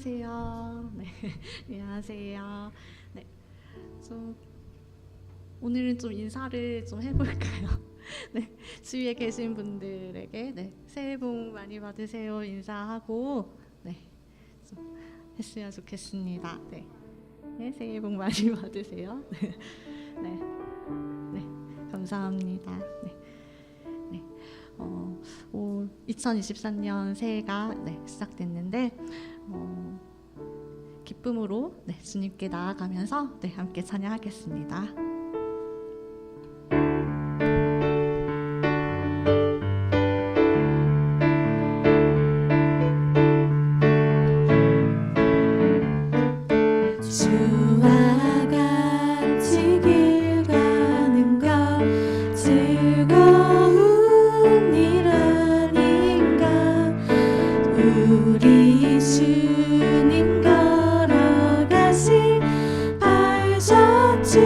안녕하세요. 네, 안녕하세요. 네, 좀 오늘은 좀 인사를 좀 해볼까요? 네, 주위에 계신 분들에게 네, 새해 복 많이 받으세요 인사하고 네, 좀 했으면 좋겠습니다. 네, 네, 새해 복 많이 받으세요. 네, 네, 네, 감사합니다. 네, 네, 2023년 새해가 네, 시작됐는데. 기쁨으로 네, 주님께 나아가면서 네, 함께 찬양하겠습니다. 주와 같이 길 가는 것 즐거운 일 아닌가. 우리 주님 걸어가신 발자취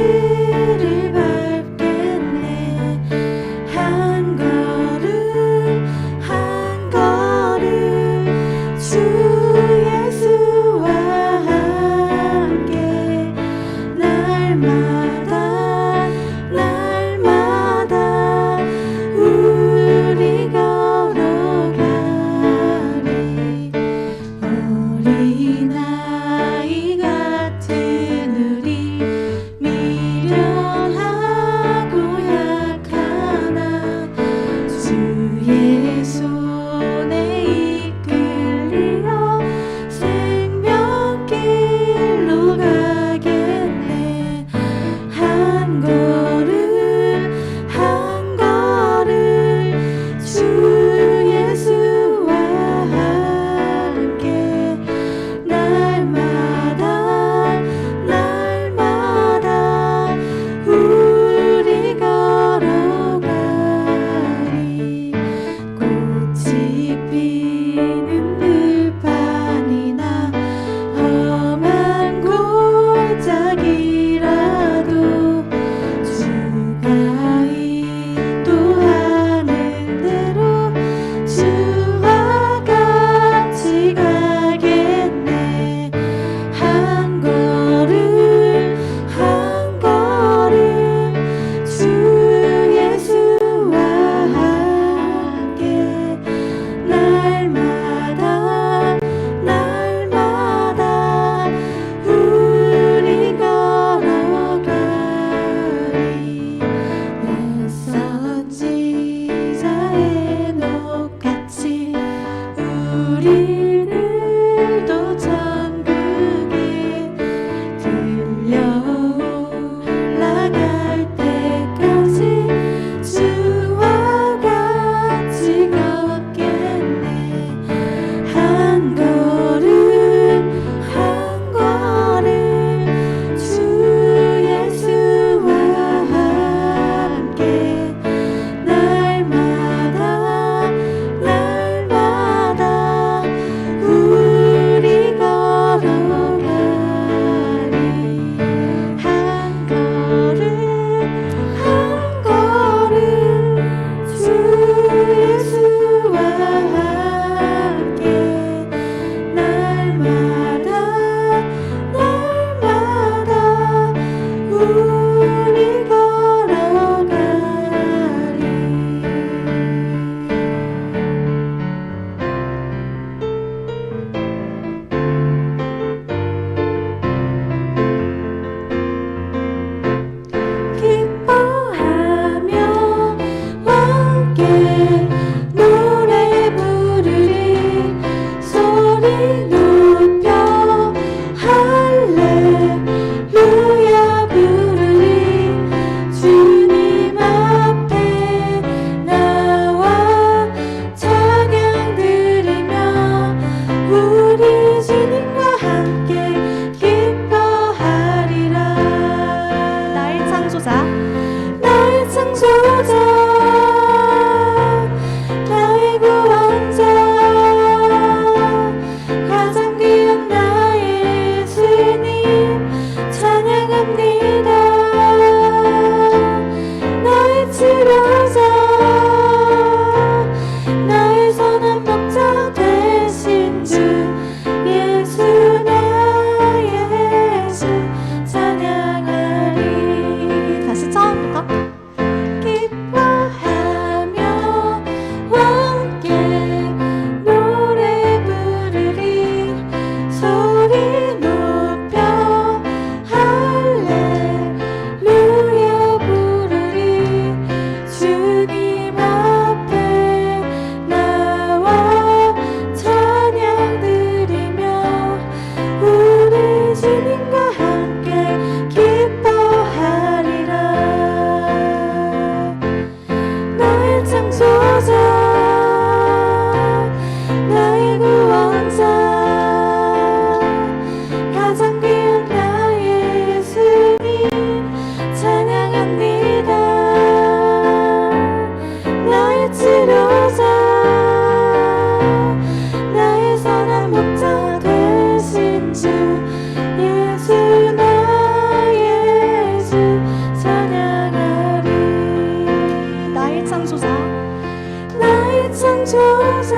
창조자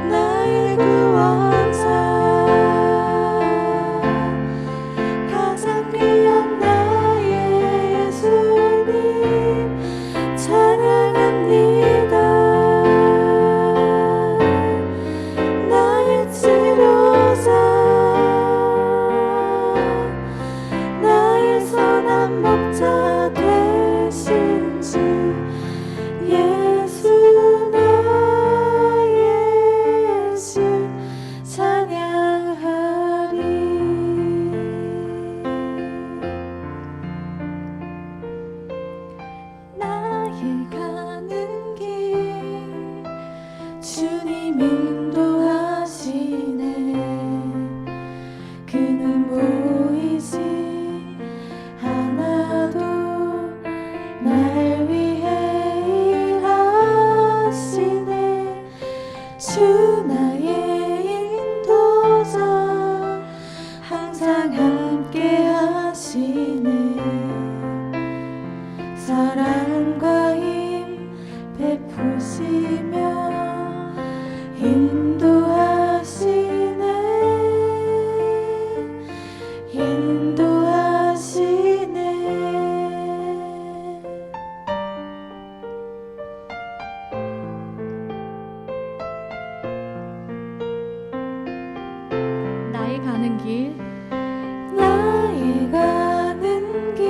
나의 구원자 가장 귀한 나의 예수님 찬양합니다. 나의 치료자 나의 선한 목자 되신 주 예수 나의 예수 찬양하리. 나의 가는 길 주님 인도하시네. 그는 보이지 않아도 날 위해 일하시네. 주 나의 인도자 항상 함께 하시네. 사랑과 힘 베푸시며 인도하시네. 인도하시네. 나의 가는 길 나의 가는 길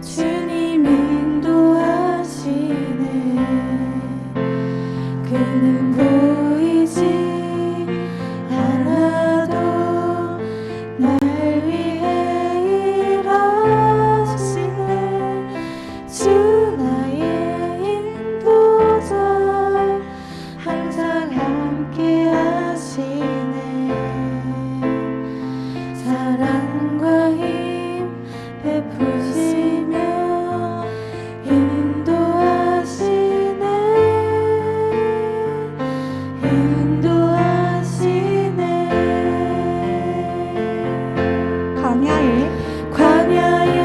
주님 인도하시네. 그는 보이지 않아도 날 위해 일하시네. 주 나의 인도자 항상 함께 하시네. 사랑과 힘 베푸시며 인도하시네. 인도하시네. 광야의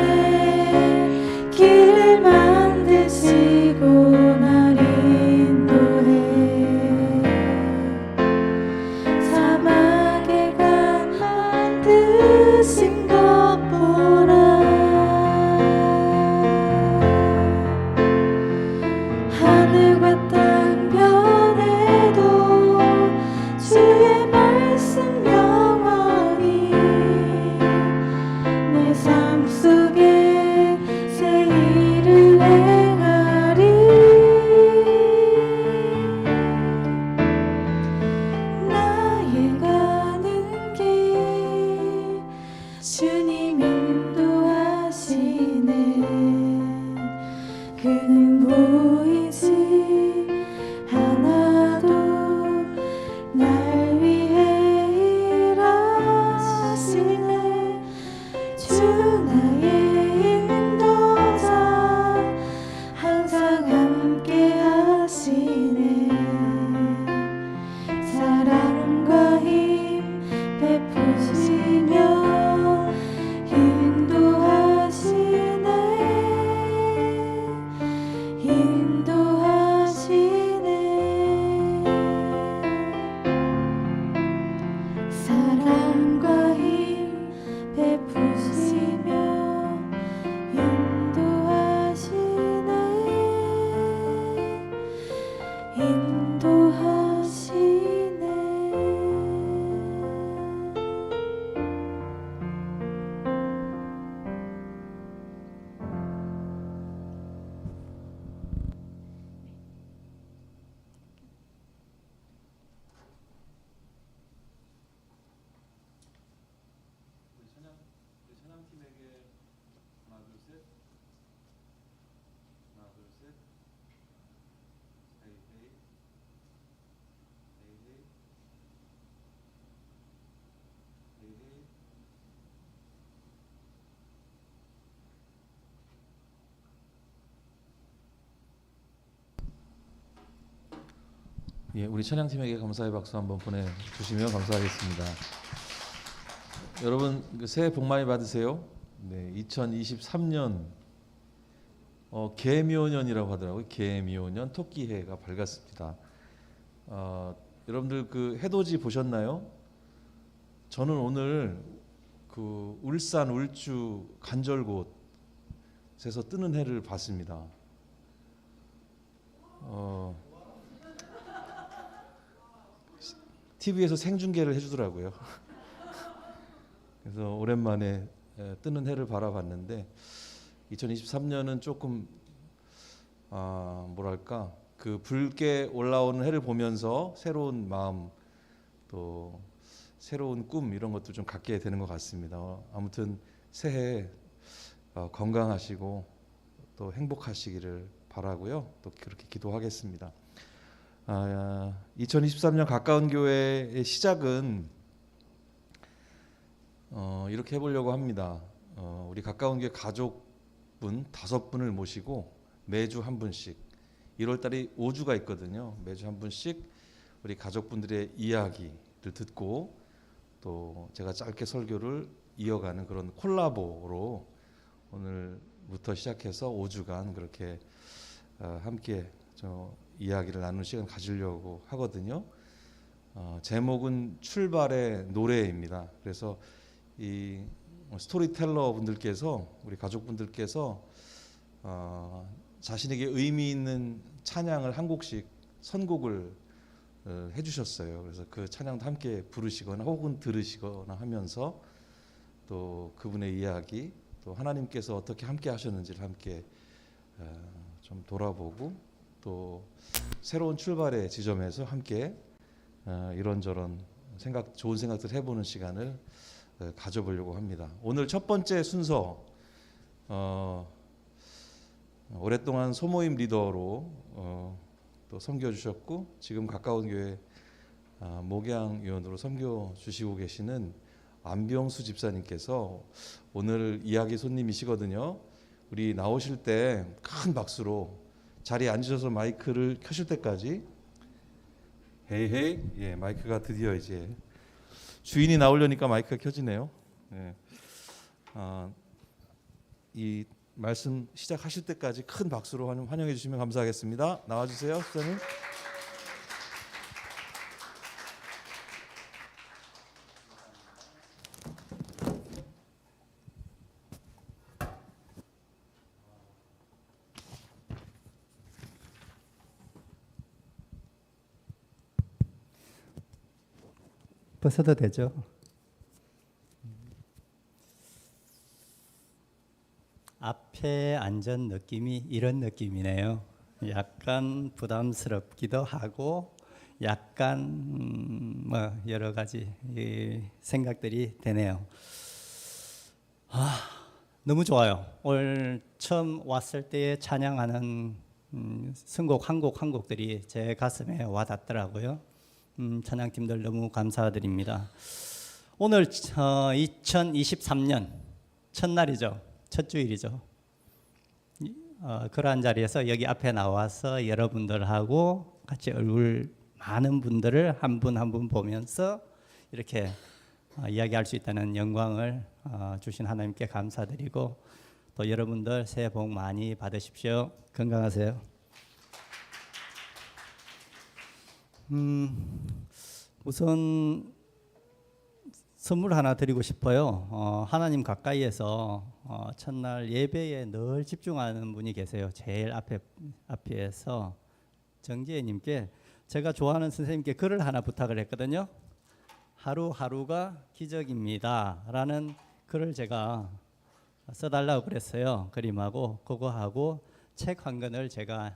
길을 만드시고 날 인도해. 사막의 강 만드신 것 보라. 하늘과 땅 변해도 주의 말씀 영원히 내 삶 속에 새 일을 행하리. 나의 가는 길 주님 인도하시네. 그는 보이지 않아도 날 위해 일하시네. 주 나의 인도자 항상 함께 하시네. 사랑과 힘 베푸시며 인도하시네. 인도하시네. 사랑과 힘 베푸시며 인도하시네. 인도하시네. 우리 찬양팀에게 하나 둘 셋, 하나 둘 셋, 헤이 헤이, 헤이 헤이, 헤이 헤이. 예, 우리 찬양팀에게 감사의 박수 한번 보내주시면 감사하겠습니다. 여러분 새해 복 많이 받으세요. 네, 2023년 개묘년이라고 하더라고요. 개묘년 토끼해가 밝았습니다. 여러분들 그 해돋이 보셨나요? 저는 오늘 그 울산 울주 간절곶에서 뜨는 해를 봤습니다. TV에서 생중계를 해주더라고요. 그래서 오랜만에 뜨는 해를 바라봤는데 2023년은 조금 뭐랄까 그 붉게 올라오는 해를 보면서 새로운 마음 또 새로운 꿈 이런 것도 좀 갖게 되는 것 같습니다. 아무튼 새해 건강하시고 또 행복하시기를 바라고요. 또 그렇게 기도하겠습니다. 2023년 가까운 교회의 시작은 이렇게 해보려고 합니다. 우리 가까운 교회 가족분 5분을 모시고 매주 한 분씩 1월달이 5주가 있거든요. 매주 한 분씩 우리 가족분들의 이야기를 듣고 또 제가 짧게 설교를 이어가는 그런 콜라보로 오늘부터 시작해서 5주간 그렇게 함께 이야기를 나누는 시간 가지려고 하거든요. 제목은 출발의 노래입니다. 그래서 이 스토리텔러 분들께서 우리 가족분들께서 자신에게 의미 있는 찬양을 한 곡씩 선곡을 해주셨어요. 그래서 그 찬양도 함께 부르시거나 혹은 들으시거나 하면서 또 그분의 이야기 또 하나님께서 어떻게 함께 하셨는지를 함께 좀 돌아보고 또 새로운 출발의 지점에서 함께 이런저런 좋은 생각들 해보는 시간을 가져보려고 합니다. 오늘 첫 번째 순서 오랫동안 소모임 리더로 또 섬겨주셨고 지금 가까운 교회 목양위원으로 섬겨주시고 계시는 안병수 집사님께서 오늘 이야기 손님이시거든요. 우리 나오실 때 큰 박수로 자리에 앉으셔서 마이크를 켜실 때까지 헤이 예, 마이크가 드디어 이제 주인이 나오려니까 마이크가 켜지네요. 예. 이 말씀 시작하실 때까지 큰 박수로 환영해 주시면 감사하겠습니다. 나와주세요, 수사님. 벗어도 되죠? 앞에 앉은 느낌이 이런 느낌이네요. 약간 부담스럽기도 하고 약간 뭐 여러 가지 생각들이 되네요. 너무 좋아요. 오늘 처음 왔을 때 찬양하는 선곡 한 곡들이 제 가슴에 와닿더라고요. 찬양팀들 너무 감사드립니다. 오늘 2023년 첫날이죠. 첫 주일이죠. 그러한 자리에서 여기 앞에 나와서 여러분들하고 같이 얼굴 많은 분들을 한 분 한 분 보면서 이렇게 이야기할 수 있다는 영광을 주신 하나님께 감사드리고 또 여러분들 새해 복 많이 받으십시오. 건강하세요. 우선 선물 하나 드리고 싶어요. 하나님 가까이에서 첫날 예배에 늘 집중하는 분이 계세요. 제일 앞에서 정지혜님께 제가 좋아하는 선생님께 글을 하나 부탁을 했거든요. 하루하루가 기적입니다 라는 글을 제가 써달라고 그랬어요. 그림하고 그거하고 책 한 권을 제가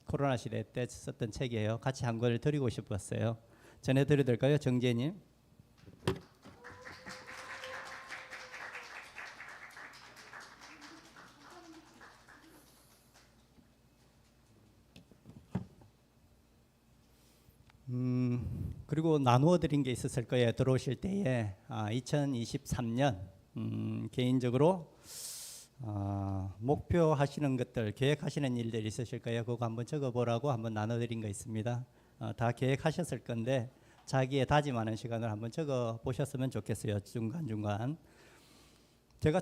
코로나 시대 때 썼던 책이에요. 같이 한 권을 드리고 싶었어요. 전해드려도 될까요, 정재님? 그리고 나누어 드린 게 있었을 거예요. 들어오실 때에 2023년 개인적으로 목표하시는 것들, 계획하시는 일들이 있으실 거예요. 그거 한번 적어보라고 한번 나눠드린 거 있습니다. 다 계획하셨을 건데 자기의 다짐하는 시간을 한번 적어 보셨으면 좋겠어요. 중간중간. 제가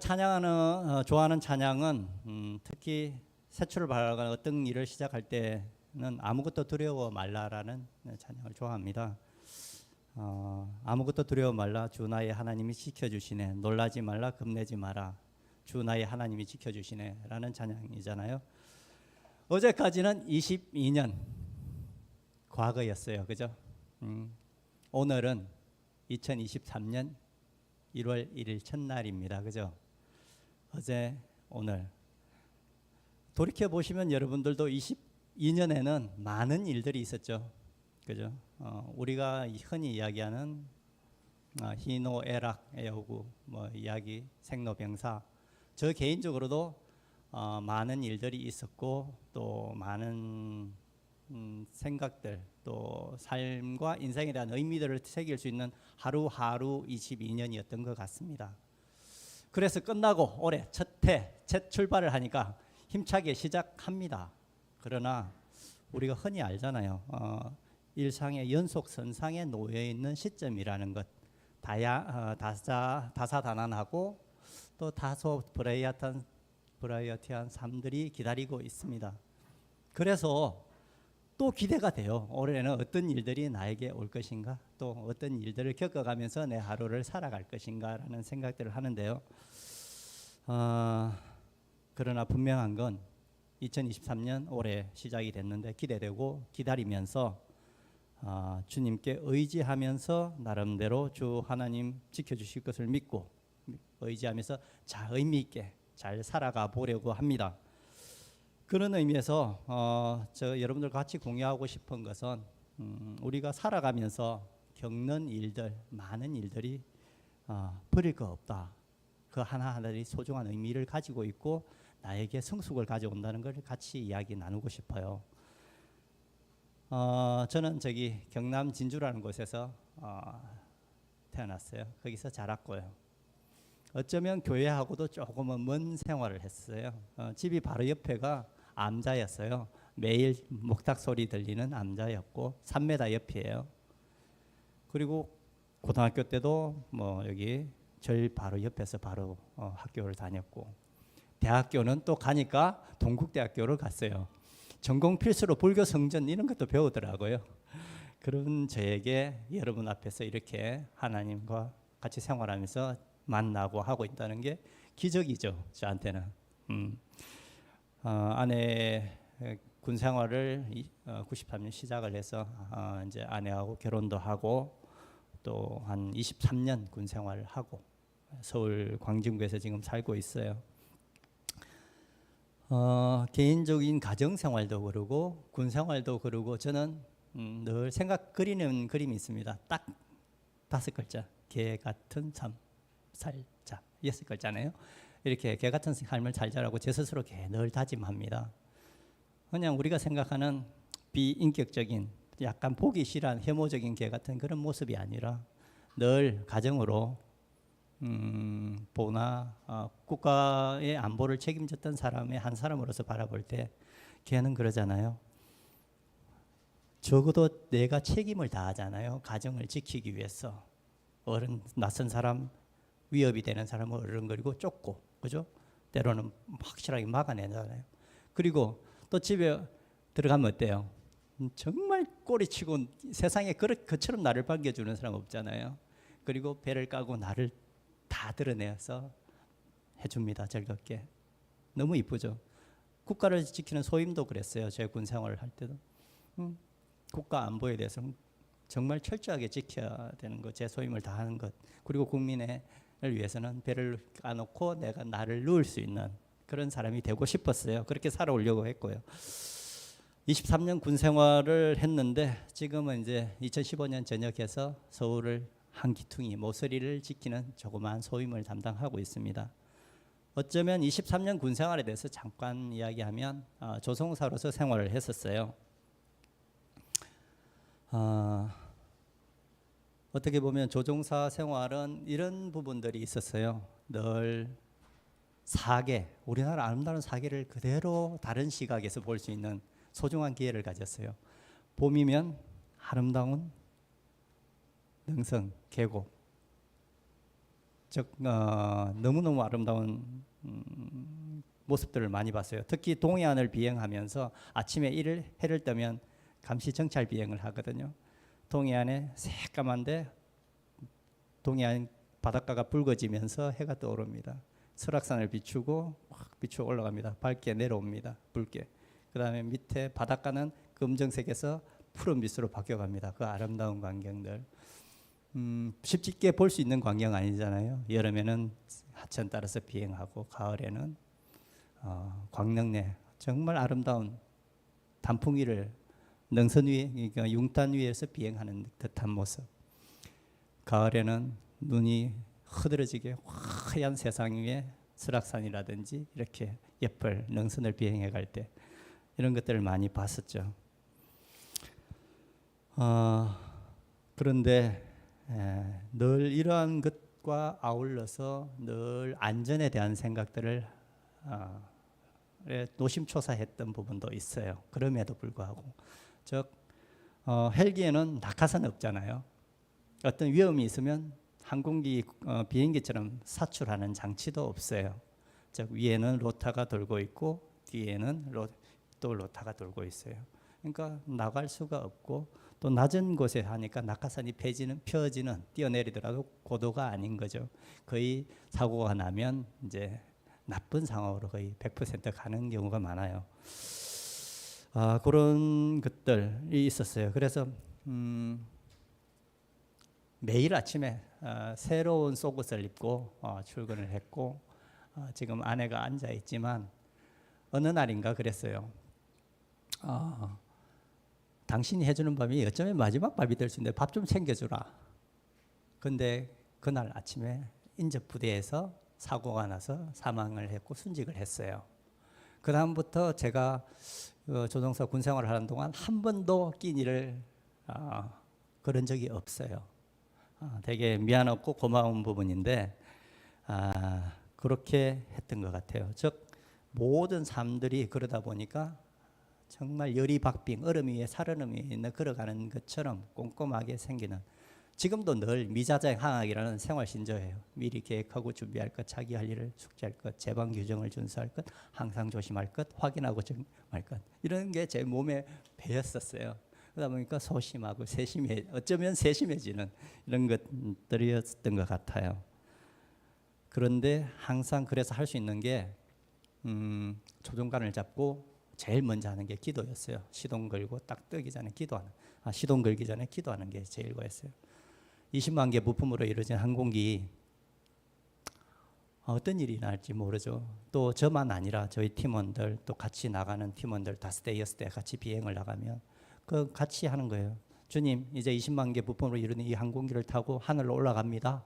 좋아하는 찬양은 특히 새 출발하거나 어떤 일을 시작할 때는 아무것도 두려워 말라라는 찬양을 좋아합니다. 아무것도 두려워 말라 주 나의 하나님이 지켜주시네. 놀라지 말라 겁내지 마라 주 나의 하나님이 지켜주시네 라는 찬양이잖아요. 어제까지는 22년 과거였어요. 그죠? 오늘은 2023년 1월 1일 첫날입니다. 그죠? 어제 오늘 돌이켜 보시면 여러분들도 22년에는 많은 일들이 있었죠. 그죠? 우리가 흔히 이야기하는 희노애락, 애호구, 뭐 이야기, 생로병사. 저 개인적으로도 많은 일들이 있었고 또 많은 생각들, 또 삶과 인생에 대한 의미들을 새길 수 있는 하루하루 22년이었던 것 같습니다. 그래서 끝나고 올해 첫 출발을 하니까 힘차게 시작합니다. 그러나 우리가 흔히 알잖아요. 일상의 연속선상에 놓여 있는 시점이라는 것, 다사다난하고 또 다소 브라이어티한 삶들이 기다리고 있습니다. 그래서 또 기대가 돼요. 올해는 어떤 일들이 나에게 올 것인가, 또 어떤 일들을 겪어가면서 내 하루를 살아갈 것인가라는 생각들을 하는데요. 그러나 분명한 건 2023년 올해 시작이 됐는데 기대되고 기다리면서 주님께 의지하면서 나름대로 주 하나님 지켜주실 것을 믿고 의지하면서 의미 있게 잘 살아가 보려고 합니다. 그런 의미에서 여러분들과 같이 공유하고 싶은 것은 우리가 살아가면서 겪는 일들, 많은 일들이 버릴 거 없다. 그 하나하나들이 소중한 의미를 가지고 있고 나에게 성숙을 가져온다는 걸 같이 이야기 나누고 싶어요. 저는 경남 진주라는 곳에서 태어났어요. 거기서 자랐고요. 어쩌면 교회하고도 조금은 먼 생활을 했어요. 집이 바로 옆에가 암자였어요. 매일 목탁 소리 들리는 암자였고 3m 옆이에요. 그리고 고등학교 때도 뭐 여기 절 바로 옆에서 바로 학교를 다녔고, 대학교는 또 가니까 동국대학교를 갔어요. 전공 필수로 불교 성전 이런 것도 배우더라고요. 그런 저에게 여러분 앞에서 이렇게 하나님과 같이 생활하면서 만나고 하고 있다는 게 기적이죠. 저한테는. 아내 군 생활을 93년 시작을 해서 이제 아내하고 결혼도 하고 또 한 23년 군 생활을 하고 서울 광진구에서 지금 살고 있어요. 개인적인 가정 생활도 그러고 군 생활도 그러고 저는 늘 그리는 그림이 있습니다. 딱 5글자. 개 같은 삶 살자. 6글자네요. 이렇게 개 같은 삶을 살자라고 제 스스로 늘 다짐합니다. 그냥 우리가 생각하는 비인격적인 약간 보기 싫은 혐오적인 개 같은 그런 모습이 아니라 늘 가정으로 보나 국가의 안보를 책임졌던 사람의 한 사람으로서 바라볼 때 걔는 그러잖아요. 적어도 내가 책임을 다하잖아요. 가정을 지키기 위해서. 낯선 사람, 위협이 되는 사람을 어른거리고 쫓고, 그죠? 때로는 확실하게 막아내잖아요. 그리고 또 집에 들어가면 어때요? 정말 꼬리치고 세상에 그처럼 나를 반겨주는 사람 없잖아요. 그리고 배를 까고 나를 다 드러내서 해줍니다. 즐겁게. 너무 이쁘죠. 국가를 지키는 소임도 그랬어요. 제 군 생활을 할 때도. 국가 안보에 대해서 정말 철저하게 지켜야 되는 것, 제 소임을 다하는 것. 그리고 국민을 위해서는 배를 까놓고 내가 나를 누울 수 있는 그런 사람이 되고 싶었어요. 그렇게 살아오려고 했고요. 23년 군 생활을 했는데 지금은 이제 2015년 전역해서 서울을 한 기퉁이 모서리를 지키는 조그마한 소임을 담당하고 있습니다. 어쩌면 23년 군 생활에 대해서 잠깐 이야기하면 조종사로서 생활을 했었어요. 어떻게 보면 조종사 생활은 이런 부분들이 있었어요. 늘 사계, 우리나라 아름다운 사계를 그대로 다른 시각에서 볼 수 있는 소중한 기회를 가졌어요. 봄이면 아름다운 능성, 계곡, 즉 너무너무 아름다운 모습들을 많이 봤어요. 특히 동해안을 비행하면서 아침에 해를 뜨면 감시 정찰 비행을 하거든요. 동해안에 새까만데 동해안 바닷가가 붉어지면서 해가 떠오릅니다. 설악산을 비추고 확 비추어 올라갑니다. 밝게 내려옵니다. 붉게. 그다음에 밑에 바닷가는 검정색에서 푸른빛으로 바뀌어갑니다. 그 아름다운 광경들. 쉽게 볼 수 있는 광경 아니잖아요. 여름에는 하천 따라서 비행하고 가을에는 광릉내 정말 아름다운 단풍이를 능선 위에 그러니까 융단 위에서 비행하는 듯한 모습. 가을에는 눈이 흐드러지게 하얀 세상 위에 설악산이라든지 이렇게 예쁠 능선을 비행해 갈 때 이런 것들을 많이 봤었죠. 그런데 늘 이러한 것과 아울러서 늘 안전에 대한 생각들을 노심초사했던 부분도 있어요. 그럼에도 불구하고 즉 헬기에는 낙하산 없잖아요. 어떤 위험이 있으면 항공기 비행기처럼 사출하는 장치도 없어요. 즉 위에는 로타가 돌고 있고 뒤에는 또 로타가 돌고 있어요. 그러니까 나갈 수가 없고 또 낮은 곳에 하니까 낙하산이 펴지는 뛰어내리더라도 고도가 아닌 거죠. 거의 사고가 나면 이제 나쁜 상황으로 거의 100% 가는 경우가 많아요. 그런 것들이 있었어요. 그래서 매일 아침에 새로운 속옷을 입고 출근을 했고 지금 아내가 앉아 있지만 어느 날인가 그랬어요. 당신이 해주는 밥이 어쩌면 마지막 밥이 될 수 있는데 밥 좀 챙겨주라. 근데 그날 아침에 인접부대에서 사고가 나서 사망을 했고 순직을 했어요. 그 다음부터 제가 조종사 군생활을 하는 동안 한 번도 낀 일을 그런 적이 없어요. 되게 미안하고 고마운 부분인데 그렇게 했던 것 같아요. 즉 모든 삶들이 그러다 보니까 정말 열이 박빙 얼음 위에 살얼음 위에 걸어가는 것처럼 꼼꼼하게 생기는 지금도 늘 미자재항학이라는 생활신조예요. 미리 계획하고 준비할 것, 자기 할 일을 숙지할 것, 제방 규정을 준수할 것, 항상 조심할 것, 확인하고 정할 것 이런 게 제 몸에 배었었어요. 그러다 보니까 소심하고 어쩌면 세심해지는 이런 것들이었던 것 같아요. 그런데 항상 그래서 할 수 있는 게 조종관을 잡고 제일 먼저 하는 게 기도였어요. 시동 걸고 딱 뜨기 전에 시동 걸기 전에 기도하는 게 제일 거였어요. 20만 개 부품으로 이루어진 항공기 어떤 일이 날지 모르죠. 또 저만 아니라 저희 팀원들 또 같이 나가는 팀원들 5대 6대 같이 비행을 나가면 그 같이 하는 거예요. 주님 이제 20만 개 부품으로 이루어진 이 항공기를 타고 하늘로 올라갑니다.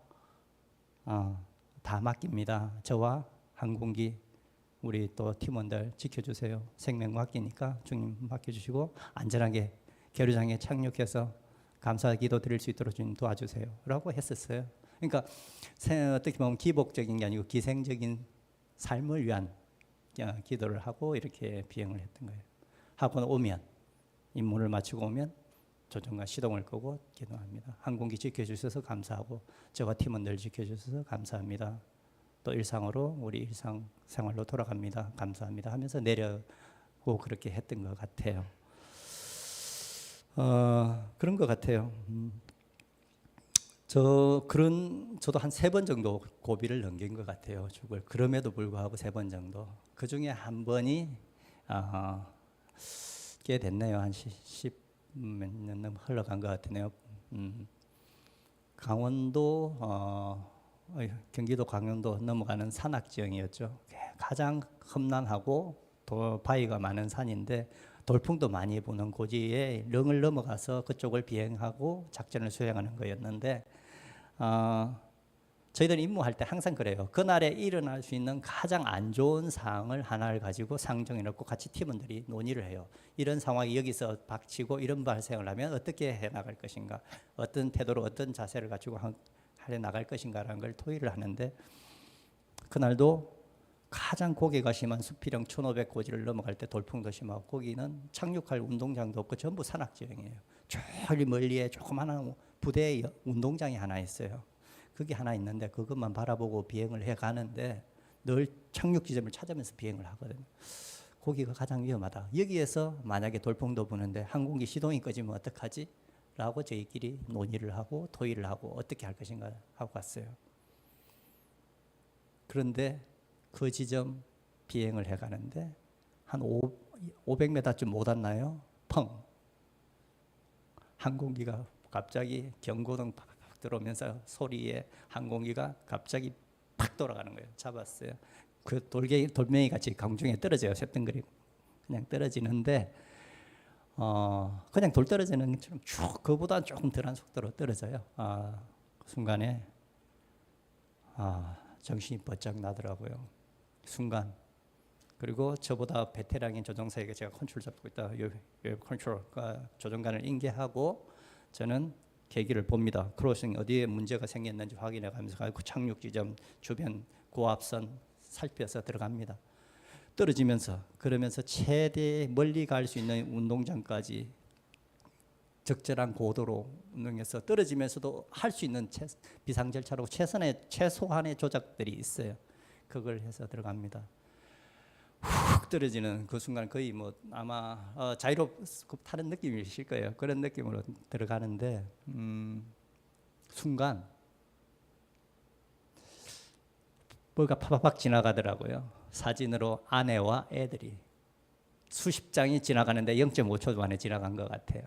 다 맡깁니다. 저와 항공기 우리 또 팀원들 지켜주세요. 생명 맡기니까 주님 맡겨주시고 안전하게 계류장에 착륙해서 감사 기도 드릴 수 있도록 주님 도와주세요 라고 했었어요. 그러니까 어떻게 보면 기복적인 게 아니고 기생적인 삶을 위한 기도를 하고 이렇게 비행을 했던 거예요. 하고 오면 임무를 마치고 오면 조종관 시동을 끄고 기도합니다. 항공기 지켜주셔서 감사하고 저와 팀원들 지켜주셔서 감사합니다. 또 일상으로 우리 일상 생활로 돌아갑니다. 감사합니다 하면서 내려고 그렇게 했던 것 같아요. 그런 것 같아요. 저도 한 3번 정도 고비를 넘긴 것 같아요. 죽을 그럼에도 불구하고 3번 정도. 그 중에 한 번이 꽤 됐네요. 한 10 몇 년 흘러간 것 같네요. 강원도 경기도 강원도 넘어가는 산악 지형이었죠. 가장 험난하고 바위가 많은 산인데 돌풍도 많이 부는 고지에 령을 넘어가서 그쪽을 비행하고 작전을 수행하는 거였는데 저희들 임무할 때 항상 그래요. 그날에 일어날 수 있는 가장 안 좋은 상황을 하나를 가지고 상정해 놓고 같이 팀원들이 논의를 해요. 이런 상황이 여기서 닥치고 이런 발생을 하면 어떻게 해나갈 것인가, 어떤 태도로 어떤 자세를 가지고 해 나갈 것인가라는 걸 토의를 하는데 그날도 가장 고개가 심한 수피령 1500 고지를 넘어갈 때 돌풍도 심하고 거기는 착륙할 운동장도 없고 전부 산악지형이에요. 저기 멀리에 조그마한 부대의 운동장이 하나 있어요. 그게 하나 있는데 그것만 바라보고 비행을 해가는데 늘 착륙 지점을 찾으면서 비행을 하거든요. 거기가 가장 위험하다. 여기에서 만약에 돌풍도 부는데 항공기 시동이 꺼지면 어떡하지? 라고 저희끼리 논의를 하고 토의를 하고 어떻게 할 것인가 하고 갔어요. 그런데 그 지점 비행을 해가는데 한 500m쯤 못 왔나요? 펑! 항공기가 갑자기 경고등 팍팍 들어오면서 소리에 항공기가 갑자기 팍 돌아가는 거예요. 잡았어요. 그 돌멩이 같이 공중에 떨어져요. 쇳덩거리고 그냥 떨어지는데 그냥 돌 떨어지는 것처럼 쭉 그보다 조금 덜한 속도로 떨어져요. 그 순간에 정신이 번쩍 나더라고요. 순간. 그리고 저보다 베테랑인 조종사에게 제가 컨트롤 잡고 있다. 요 컨트롤 조종관을 인계하고 저는 계기를 봅니다. 크로싱 어디에 문제가 생겼는지 확인해 가면서 그 착륙 지점 주변 고압선 살펴서 들어갑니다. 떨어지면서 그러면서 최대 멀리 갈 수 있는 운동장까지 적절한 고도로 운동해서 떨어지면서도 할 수 있는 비상 절차로 최소한의 조작들이 있어요. 그걸 해서 들어갑니다. 훅 떨어지는 그 순간 거의 뭐 아마 자유롭 타는 느낌이실 거예요. 그런 느낌으로 들어가는데 순간 뭐가 파박팍 지나가더라고요. 사진으로 아내와 애들이 수십 장이 지나가는데 0.5초 만에 지나간 것 같아요.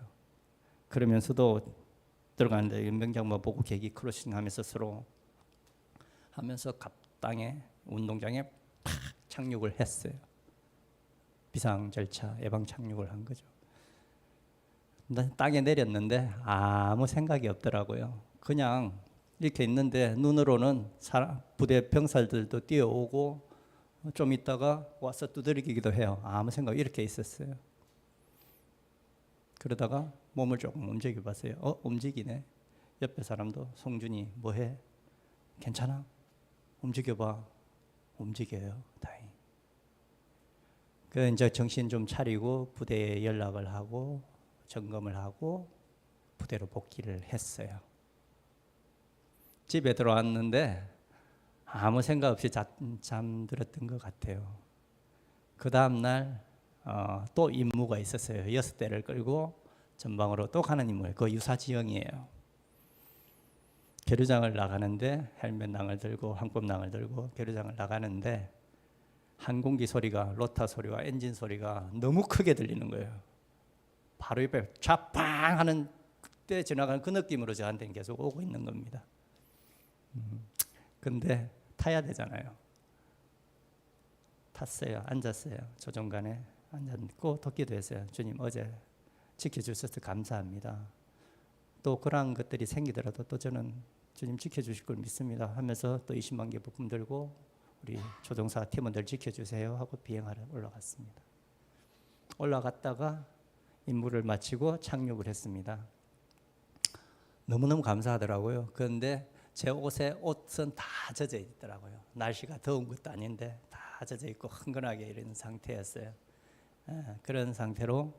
그러면서도 들어가는데 연병장만 보고 계기 크로싱하면서 서로 하면서 갑당에 운동장에 팍 착륙을 했어요. 비상 절차 예방 착륙을 한 거죠. 땅에 내렸는데 아무 생각이 없더라고요. 그냥 이렇게 있는데 눈으로는 부대 병사들도 뛰어오고 좀 있다가 와서 두드리기도 해요. 아무 생각 이렇게 있었어요. 그러다가 몸을 조금 움직여 봤어요. 움직이네. 옆에 사람도 송준이 뭐해? 괜찮아? 움직여봐. 움직여요. 다행히. 그 이제 정신 좀 차리고 부대에 연락을 하고 점검을 하고 부대로 복귀를 했어요. 집에 들어왔는데 아무 생각 없이 잠들었던 것 같아요. 그 다음 날 또 임무가 있었어요. 6대를 끌고 전방으로 또 가는 임무예요. 그 유사 지형이에요. 계류장을 나가는데 헬멧낭을 들고 항법낭을 들고 계류장을 나가는데 항공기 소리가 로타 소리와 엔진 소리가 너무 크게 들리는 거예요. 바로 옆에 쫙빵 하는 그때 지나가는 그 느낌으로 저한테는 계속 오고 있는 겁니다. 근데 타야 되잖아요. 탔어요. 앉았어요. 조종관에 앉았고 듣기도 했어요. 주님 어제 지켜주셔서 감사합니다. 또 그런 것들이 생기더라도 또 저는 주님 지켜주실 걸 믿습니다 하면서 또 20만 개 부품 들고 우리 조종사 팀원들 지켜주세요 하고 비행하러 올라갔습니다. 올라갔다가 임무를 마치고 착륙을 했습니다. 너무너무 감사하더라고요. 그런데 제 옷은 다 젖어 있더라고요. 날씨가 더운 것도 아닌데 다 젖어 있고 흥건하게 이런 상태였어요. 그런 상태로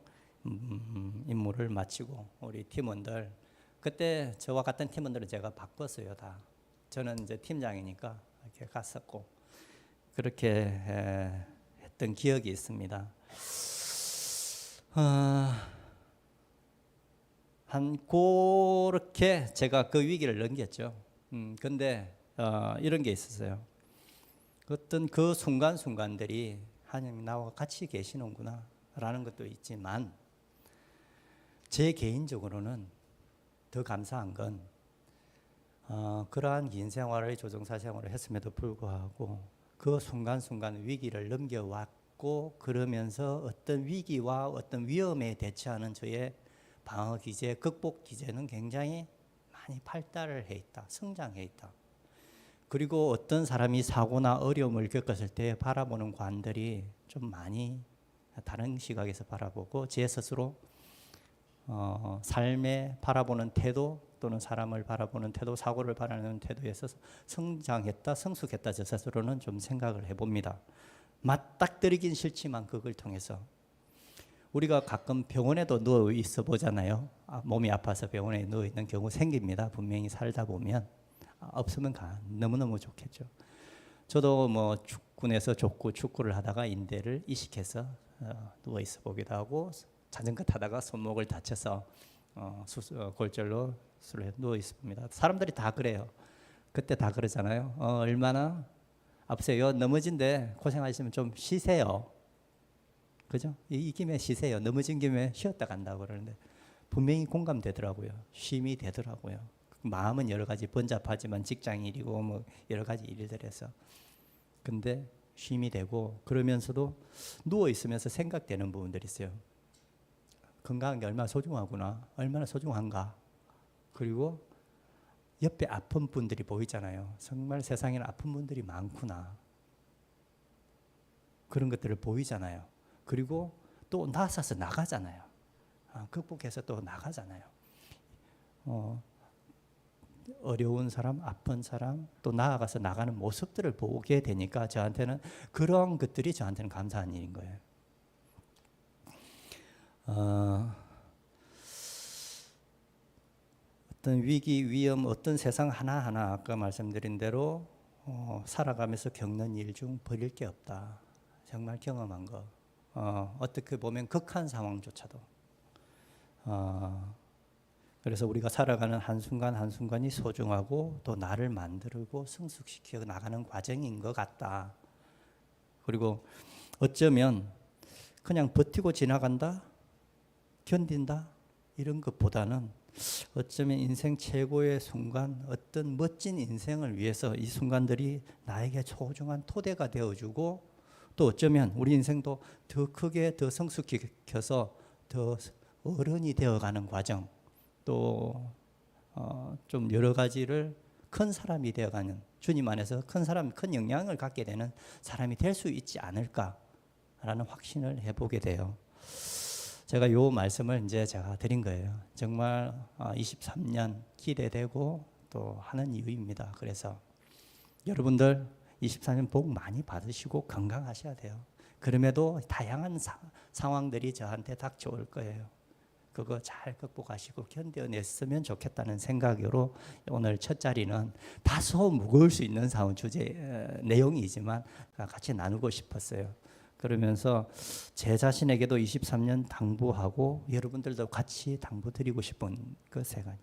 임무를 마치고 우리 팀원들 그때 저와 같은 팀원들은 제가 바꿨어요. 다 저는 이제 팀장이니까 이렇게 갔었고 그렇게 했던 기억이 있습니다. 한 그렇게 제가 그 위기를 넘겼죠. 근데 이런 게 있었어요. 어떤 그 순간순간들이 하나님이 나와 같이 계시는구나 라는 것도 있지만 제 개인적으로는 더 감사한 건 그러한 긴 생활을 조종사 생활을 했음에도 불구하고 그 순간순간 위기를 넘겨왔고 그러면서 어떤 위기와 어떤 위험에 대처하는 저의 방어 기제, 극복 기제는 굉장히 많이 발달을 해 있다. 성장해 있다. 그리고 어떤 사람이 사고나 어려움을 겪었을 때 바라보는 관들이 좀 많이 다른 시각에서 바라보고 제 스스로 삶에 바라보는 태도 또는 사람을 바라보는 태도, 사고를 바라보는 태도에서 성장했다, 성숙했다 저 스스로는 좀 생각을 해봅니다. 맞닥뜨리긴 싫지만 그걸 통해서 우리가 가끔 병원에도 누워 있어 보잖아요. 몸이 아파서 병원에 누워 있는 경우 생깁니다. 분명히 살다 보면 없으면 너무너무 좋겠죠. 저도 뭐 군에서 족구 축구를 하다가 인대를 이식해서 누워 있어 보기도 하고 자전거 타다가 손목을 다쳐서 골절로 누워 있습니다. 사람들이 다 그래요. 그때 다 그러잖아요. 얼마나 아프세요? 넘어진데 고생하시면 좀 쉬세요. 그죠? 이 김에 쉬세요. 넘어진 김에 쉬었다 간다고 그러는데 분명히 공감되더라고요. 쉼이 되더라고요. 마음은 여러 가지 번잡하지만 직장일이고 뭐 여러 가지 일들에서 근데 쉼이 되고 그러면서도 누워 있으면서 생각되는 부분들이 있어요. 건강한 게 얼마나 소중하구나, 얼마나 소중한가. 그리고 옆에 아픈 분들이 보이잖아요. 정말 세상에는 아픈 분들이 많구나. 그런 것들을 보이잖아요. 그리고 또 나서서 나가잖아요. 극복해서 또 나가잖아요. 어려운 사람, 아픈 사람, 또 나아가서 나가는 모습들을 보게 되니까 저한테는 그런 것들이 저한테는 감사한 일인 거예요. 어떤 위기, 위험, 어떤 세상 하나하나 아까 말씀드린 대로 살아가면서 겪는 일 중 버릴 게 없다. 정말 경험한 거. 어떻게 보면 극한 상황조차도. 그래서 우리가 살아가는 한순간 한순간이 소중하고 또 나를 만들고 성숙시켜 나가는 과정인 것 같다. 그리고 어쩌면 그냥 버티고 지나간다, 견딘다 이런 것보다는 어쩌면 인생 최고의 순간, 어떤 멋진 인생을 위해서 이 순간들이 나에게 소중한 토대가 되어주고 또 어쩌면 우리 인생도 더 크게 더 성숙시켜서 더 어른이 되어가는 과정 또 좀 여러 가지를 큰 사람이 되어가는 주님 안에서 큰 사람, 큰 영향을 갖게 되는 사람이 될 수 있지 않을까라는 확신을 해보게 돼요. 제가 요 말씀을 이제 제가 드린 거예요. 정말 23년 기대되고 또 하는 이유입니다. 그래서 여러분들 24년 복 많이 받으시고 건강하셔야 돼요. 그럼에도 다양한 상황들이 저한테 닥쳐올 거예요. 그거 잘 극복하시고 견뎌냈으면 좋겠다는 생각으로 오늘 첫 자리는 다소 무거울 수 있는 내용이지만 같이 나누고 싶었어요. 그러면서 제 자신에게도 23년 당부하고 여러분들도 같이 당부드리고 싶은 그 세 가지.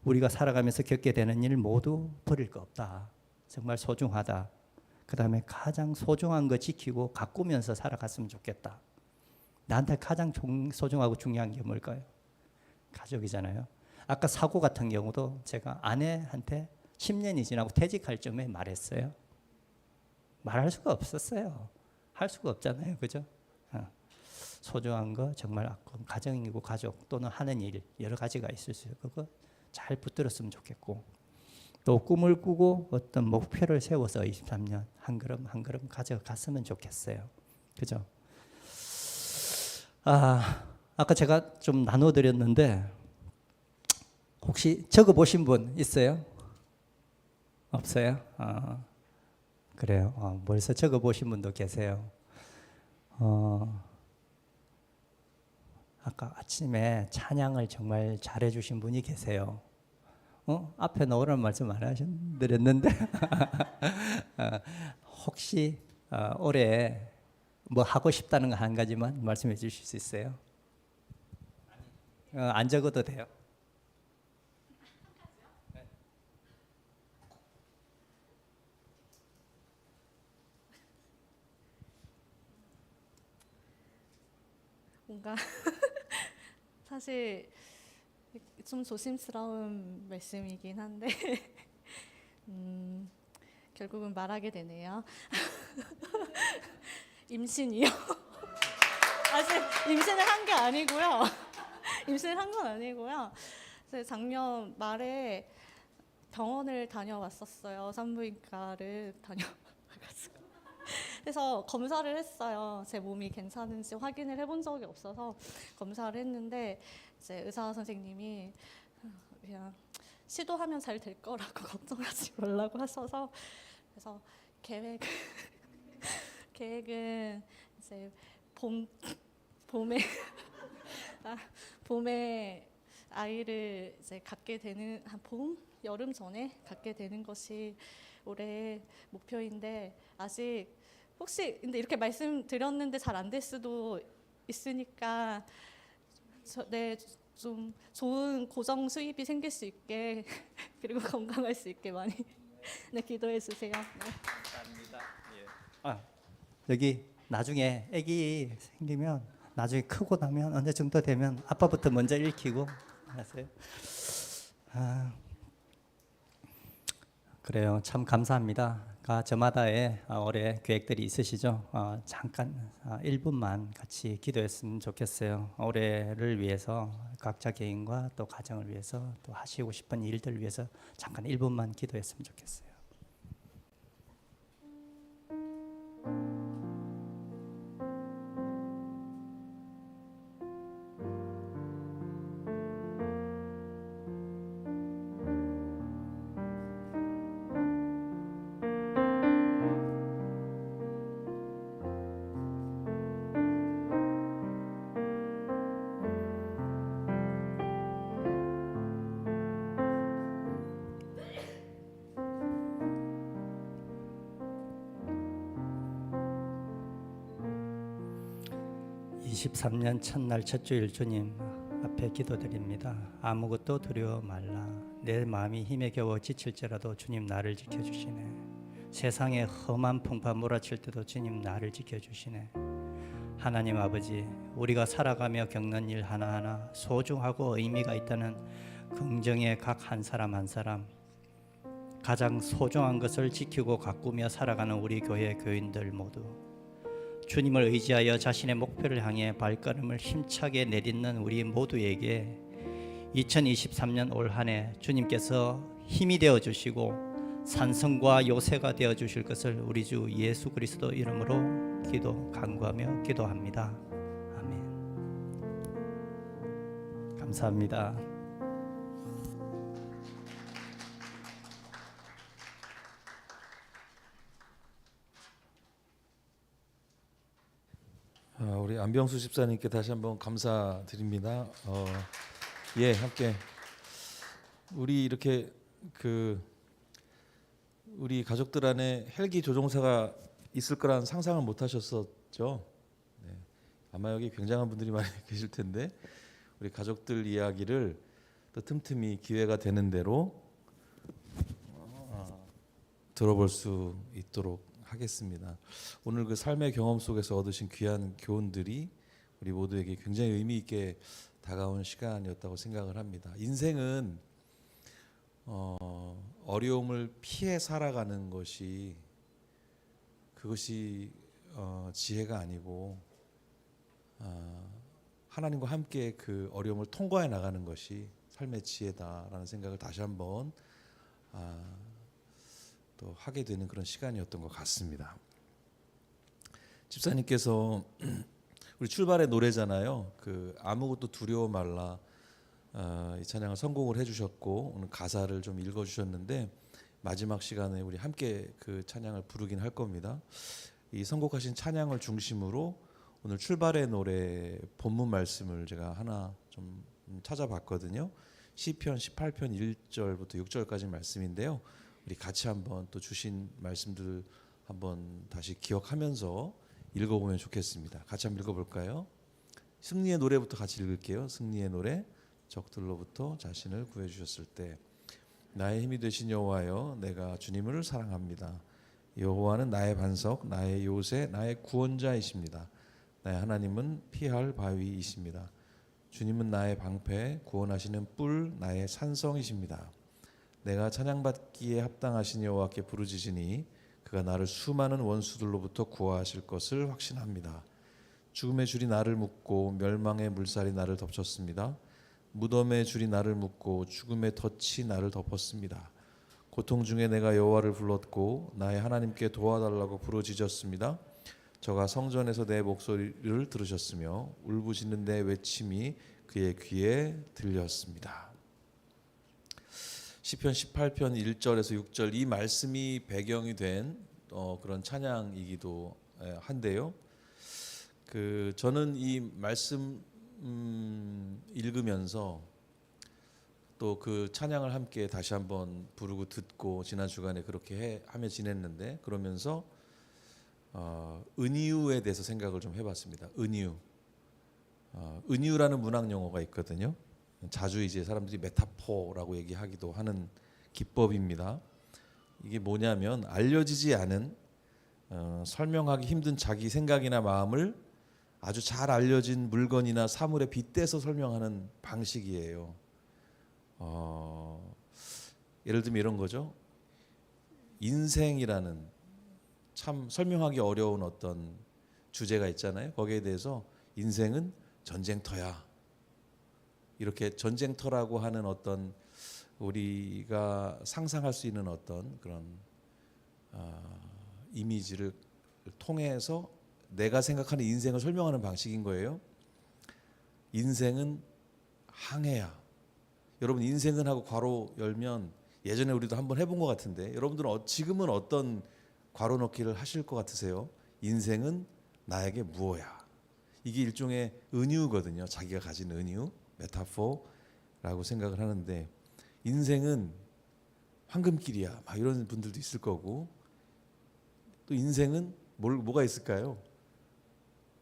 우리가 살아가면서 겪게 되는 일 모두 버릴 거 없다. 정말 소중하다. 그 다음에 가장 소중한 거 지키고 가꾸면서 살아갔으면 좋겠다. 나한테 가장 소중하고 중요한 게 뭘까요? 가족이잖아요. 아까 사고 같은 경우도 제가 아내한테 10년이 지나고 퇴직할 쯤에 말했어요. 말할 수가 없었어요. 할 수가 없잖아요. 그죠? 소중한 거 정말 가정이고 가족 또는 하는 일 여러 가지가 있을 수 있어요. 그거 잘 붙들었으면 좋겠고 또 꿈을 꾸고 어떤 목표를 세워서 23년 한 걸음 한 걸음 가져갔으면 좋겠어요. 그죠? 아까 제가 좀 나눠드렸는데 혹시 적어보신 분 있어요? 없어요? 그래요. 벌써 적어보신 분도 계세요. 아까 아침에 찬양을 정말 잘해주신 분이 계세요. 앞에 나오라는 말씀 안 하셨는데 혹시 올해 뭐 하고 싶다는 거 한 가지만 말씀해 주실 수 있어요? 안 적어도 돼요. 뭔가 사실 좀 조심스러운 말씀이긴 한데 결국은 말하게 되네요. 임신이요. 아직 임신을 한 게 아니고요. 임신을 한 건 아니고요. 작년 말에 병원을 다녀왔었어요. 산부인과를 다녀와가지고. 그래서 검사를 했어요. 제 몸이 괜찮은지 확인을 해본 적이 없어서 검사를 했는데 이제 의사 선생님이 그냥 시도하면 잘 될 거라고 걱정하지 말라고 하셔서 그래서 계획은 이제 봄에 아이를 이제 갖게 되는 여름 전에 갖게 되는 것이 올해 목표인데 아직 혹시 근데 이렇게 말씀드렸는데 잘 안 될 수도 있으니까 좀 좋은 고정 수입이 생길 수 있게 그리고 건강할 수 있게 많이 네, 기도해 주세요. 네. 감사합니다. 여기 나중에 아기 생기면 나중에 크고 나면 어느 정도 되면 아빠부터 먼저 읽히고 알았어요? 그래요. 참 감사합니다. 저마다의 올해 계획들이 있으시죠? 잠깐 1분만 같이 기도했으면 좋겠어요. 올해를 위해서 각자 개인과 또 가정을 위해서 또 하시고 싶은 일들을 위해서 잠깐 1분만 기도했으면 좋겠어요. (23년) 첫날 첫 주일 주님 앞에 기도드립니다. 아무것도 두려워 말라. 내 마음이 힘에 겨워 지칠지라도 주님 나를 지켜주시네. 세상에 험한 풍파 몰아칠 때도 주님 나를 지켜주시네. 하나님 아버지, 우리가 살아가며 겪는 일 하나하나 소중하고 의미가 있다는 긍정의 각 한 사람 한 사람, 가장 소중한 것을 지키고 가꾸며 살아가는 우리 교회 교인들 모두 주님을 의지하여 자신의 목표를 향해 발걸음을 힘차게 내딛는 우리 모두에게 2023년 올 한 해 주님께서 힘이 되어 주시고 산성과 요새가 되어 주실 것을 우리 주 예수 그리스도 이름으로 간구하며 기도합니다. 아멘. 감사합니다. 우리 안병수 집사님께 다시 한번 감사드립니다. 함께 우리 이렇게 우리 가족들 안에 헬기 조종사가 있을 거란 상상을 못 하셨었죠. 네. 아마 여기 굉장한 분들이 많이 계실 텐데 우리 가족들 이야기를 또 틈틈이 기회가 되는 대로 들어볼 수 있도록 하겠습니다. 오늘 그 삶의 경험 속에서 얻으신 귀한 교훈들이 우리 모두에게 굉장히 의미 있게 다가온 시간이었다고 생각을 합니다. 인생은 어려움을 피해 살아가는 그것이 지혜가 아니고 하나님과 함께 그 어려움을 통과해 나가는 것이 삶의 지혜다라는 생각을 다시 한번 또 하게 되는 그런 시간이었던 것 같습니다. 집사님께서 우리 출발의 노래잖아요. 아무것도 두려워 말라. 이 찬양을 선곡을 해주셨고 오늘 가사를 좀 읽어주셨는데 마지막 시간에 우리 함께 그 찬양을 부르긴 할 겁니다. 이 선곡하신 찬양을 중심으로 오늘 출발의 노래 본문 말씀을 제가 하나 좀 찾아봤거든요. 시편 18편 1절부터 6절까지 말씀인데요. 우리 같이 한번 또 주신 말씀들 한번 다시 기억하면서 읽어보면 좋겠습니다. 같이 한번 읽어볼까요? 승리의 노래부터 같이 읽을게요. 승리의 노래. 적들로부터 자신을 구해주셨을 때 나의 힘이 되신 여호와여 내가 주님을 사랑합니다. 여호와는 나의 반석, 나의 요새, 나의 구원자이십니다. 나의 하나님은 피할 바위이십니다. 주님은 나의 방패, 구원하시는 뿔, 나의 산성이십니다. 내가 찬양받기에 합당하신 여호와께 부르짖으니 그가 나를 수많은 원수들로부터 구하실 것을 확신합니다. 죽음의 줄이 나를 묶고 멸망의 물살이 나를 덮쳤습니다. 무덤의 줄이 나를 묶고 죽음의 덫이 나를 덮었습니다. 고통 중에 내가 여호와를 불렀고 나의 하나님께 도와달라고 부르짖었습니다. 저가 성전에서 내 목소리를 들으셨으며 울부짖는 내 외침이 그의 귀에 들렸습니다. 시편 18편 1절에서 6절 이 말씀이 배경이 된 그런 찬양이기도 한데요. 저는 이 말씀 읽으면서 또 그 찬양을 함께 다시 한번 부르고 듣고 지난 주간에 그렇게 하며 지냈는데 그러면서 은유에 대해서 생각을 좀 해봤습니다. 은유. 은유라는 문학 용어가 있거든요. 자주 이제 사람들이 메타포라고 얘기하기도 하는 기법입니다. 이게 뭐냐면 알려지지 않은 설명하기 힘든 자기 생각이나 마음을 아주 잘 알려진 물건이나 사물에 빗대서 설명하는 방식이에요. 예를 들면 이런 거죠. 인생이라는 참 설명하기 어려운 어떤 주제가 있잖아요. 거기에 대해서 인생은 전쟁터야. 이렇게 전쟁터라고 하는 어떤 우리가 상상할 수 있는 어떤 그런 이미지를 통해서 내가 생각하는 인생을 설명하는 방식인 거예요. 인생은 항해야. 여러분 인생은 하고 괄호 열면 예전에 우리도 한번 해본 것 같은데 여러분들은 지금은 어떤 괄호 넣기를 하실 것 같으세요? 인생은 나에게 무엇이야? 이게 일종의 은유거든요. 자기가 가진 은유, 메타포라고 생각을 하는데 인생은 황금길이야. 막 이런 분들도 있을 거고 또 인생은 뭐가 있을까요?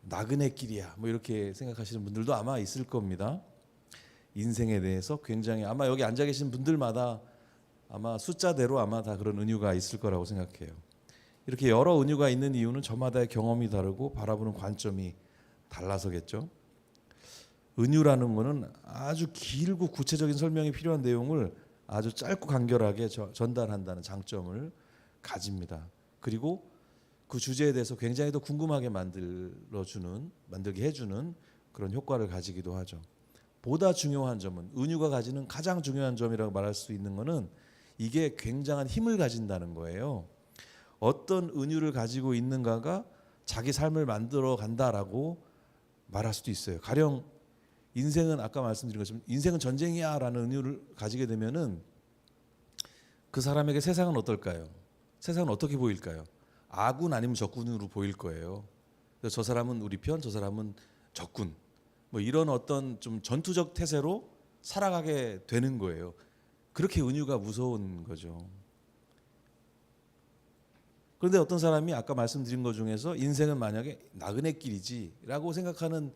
나그네 길이야. 뭐 이렇게 생각하시는 분들도 아마 있을 겁니다. 인생에 대해서 굉장히 아마 여기 앉아 계신 분들마다 아마 숫자대로 아마 다 그런 은유가 있을 거라고 생각해요. 이렇게 여러 은유가 있는 이유는 저마다의 경험이 다르고 바라보는 관점이 달라서겠죠. 은유라는 거는 아주 길고 구체적인 설명이 필요한 내용을 아주 짧고 간결하게 전달한다는 장점을 가집니다. 그리고 그 주제에 대해서 굉장히 더 궁금하게 만들게 해주는 그런 효과를 가지기도 하죠. 보다 중요한 점은 은유가 가지는 가장 중요한 점이라고 말할 수 있는 것은 이게 굉장한 힘을 가진다는 거예요. 어떤 은유를 가지고 있는가가 자기 삶을 만들어 간다라고 말할 수도 있어요. 가령 인생은 아까 말씀드린 것처럼 인생은 전쟁이야라는 은유를 가지게 되면은 그 사람에게 세상은 어떨까요? 세상은 어떻게 보일까요? 아군 아니면 적군으로 보일 거예요. 그래서 저 사람은 우리 편, 저 사람은 적군. 뭐 이런 어떤 좀 전투적 태세로 살아가게 되는 거예요. 그렇게 은유가 무서운 거죠. 그런데 어떤 사람이 아까 말씀드린 것 중에서 인생은 만약에 나그네 길이지라고 생각하는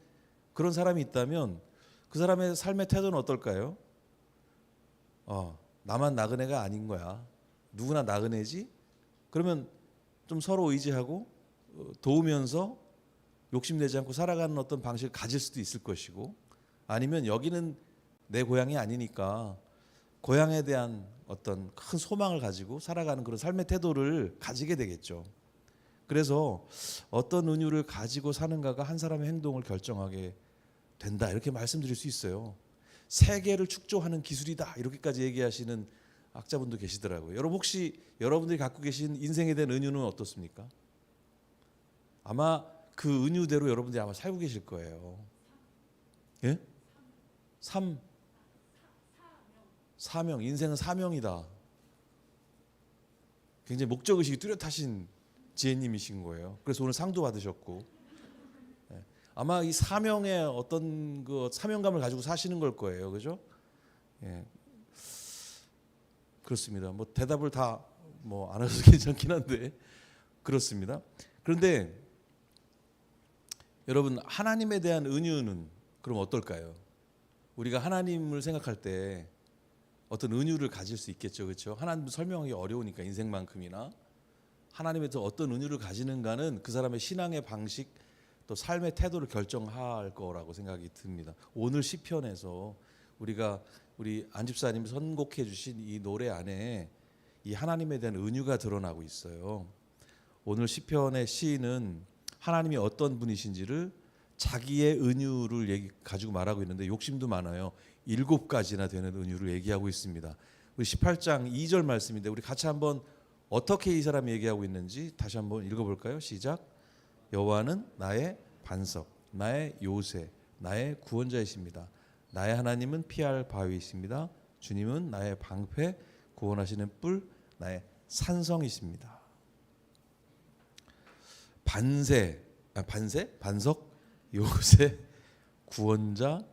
그런 사람이 있다면 그 사람의 삶의 태도는 어떨까요? 나만 나그네가 아닌 거야. 누구나 나그네지? 그러면 좀 서로 의지하고 도우면서 욕심내지 않고 살아가는 어떤 방식을 가질 수도 있을 것이고 아니면 여기는 내 고향이 아니니까 고향에 대한 어떤 큰 소망을 가지고 살아가는 그런 삶의 태도를 가지게 되겠죠. 그래서 어떤 은유를 가지고 사는가가 한 사람의 행동을 결정하게 된다 이렇게 말씀드릴 수 있어요. 세계를 축조하는 기술이다 이렇게까지 얘기하시는 학자분도 계시더라고요. 여러분 혹시 여러분들이 갖고 계신 인생에 대한 은유는 어떻습니까? 아마 그 은유대로 여러분들이 아마 살고 계실 거예요. 예? 사명. 인생은 사명이다. 굉장히 목적의식이 뚜렷하신 지혜님이신 거예요. 그래서 오늘 상도 받으셨고 아마 이 사명의 어떤 그 사명감을 가지고 사시는 걸 거예요. 그죠? 예. 그렇습니다. 뭐 대답을 다 뭐 안 해서 괜찮긴 한데 그렇습니다. 그런데 여러분 하나님에 대한 은유는 그럼 어떨까요? 우리가 하나님을 생각할 때 어떤 은유를 가질 수 있겠죠. 그렇죠? 하나님을 설명하기 어려우니까 인생만큼이나 하나님에 대해서 어떤 은유를 가지는가는 그 사람의 신앙의 방식 또 삶의 태도를 결정할 거라고 생각이 듭니다. 오늘 시편에서 우리 안 집사님이 선곡해 주신 이 노래 안에 이 하나님에 대한 은유가 드러나고 있어요. 오늘 시편의 시인은 하나님이 어떤 분이신지를 자기의 은유를 가지고 말하고 있는데 욕심도 많아요. 7가지나 되는 은유를 얘기하고 있습니다. 우리 18장 2절 말씀인데 우리 같이 한번 어떻게 이 사람이 얘기하고 있는지 다시 한번 읽어볼까요? 시작. 여호와는 나의 반석, 나의 요새, 나의 구원자이십니다. 나의 하나님은 피할 바위이십니다. 주님은 나의 방패, 구원하시는 뿔, 나의 산성이십니다. 반석, 요새, 구원자,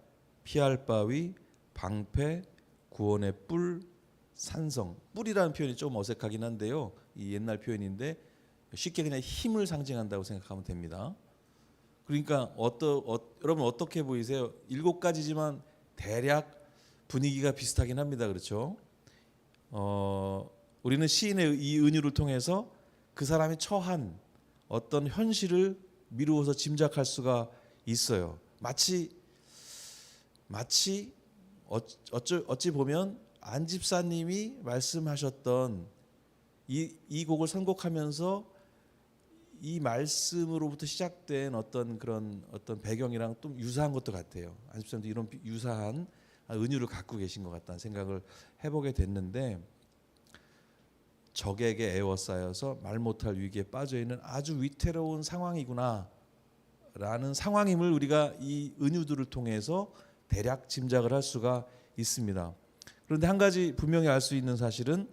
피할 바위, 방패, 구원의 뿔, 산성. 뿔이라는 표현이 좀 어색하긴 한데요. 이 옛날 표현인데 쉽게 그냥 힘을 상징한다고 생각하면 됩니다. 그러니까 여러분 어떻게 보이세요? 7가지지만 대략 분위기가 비슷하긴 합니다. 그렇죠? 우리는 시인의 이 은유를 통해서 그 사람이 처한 어떤 현실을 미루어서 짐작할 수가 있어요. 마치 어찌 보면 안 집사님이 말씀하셨던 이 곡을 선곡하면서 이 말씀으로부터 시작된 어떤 그런 어떤 배경이랑 좀 유사한 것도 같아요. 안 집사님도 이런 유사한 은유를 갖고 계신 것 같다는 생각을 해보게 됐는데, 적에게 애워싸여서 말 못할 위기에 빠져 있는 아주 위태로운 상황이구나 라는 상황임을 우리가 이 은유들을 통해서 대략 짐작을 할 수가 있습니다. 그런데 한 가지 분명히 알 수 있는 사실은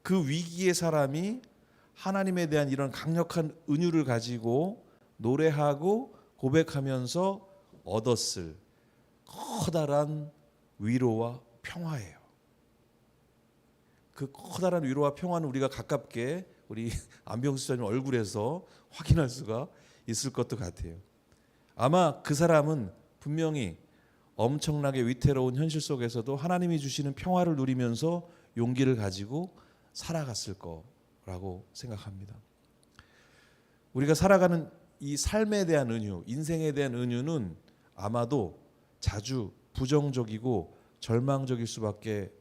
그 위기의 사람이 하나님에 대한 이런 강력한 은유를 가지고 노래하고 고백하면서 얻었을 커다란 위로와 평화예요. 그 커다란 위로와 평화는 우리가 가깝게 우리 안병수 장님 얼굴에서 확인할 수가 있을 것도 같아요. 아마 그 사람은 분명히 엄청나게 위태로운 현실 속에서도 하나님이 주시는 평화를 누리면서 용기를 가지고 살아갔을 거라고 생각합니다. 우리가 살아가는 이 삶에 대한 은유, 인생에 대한 은유는 아마도 자주 부정적이고 절망적일 수밖에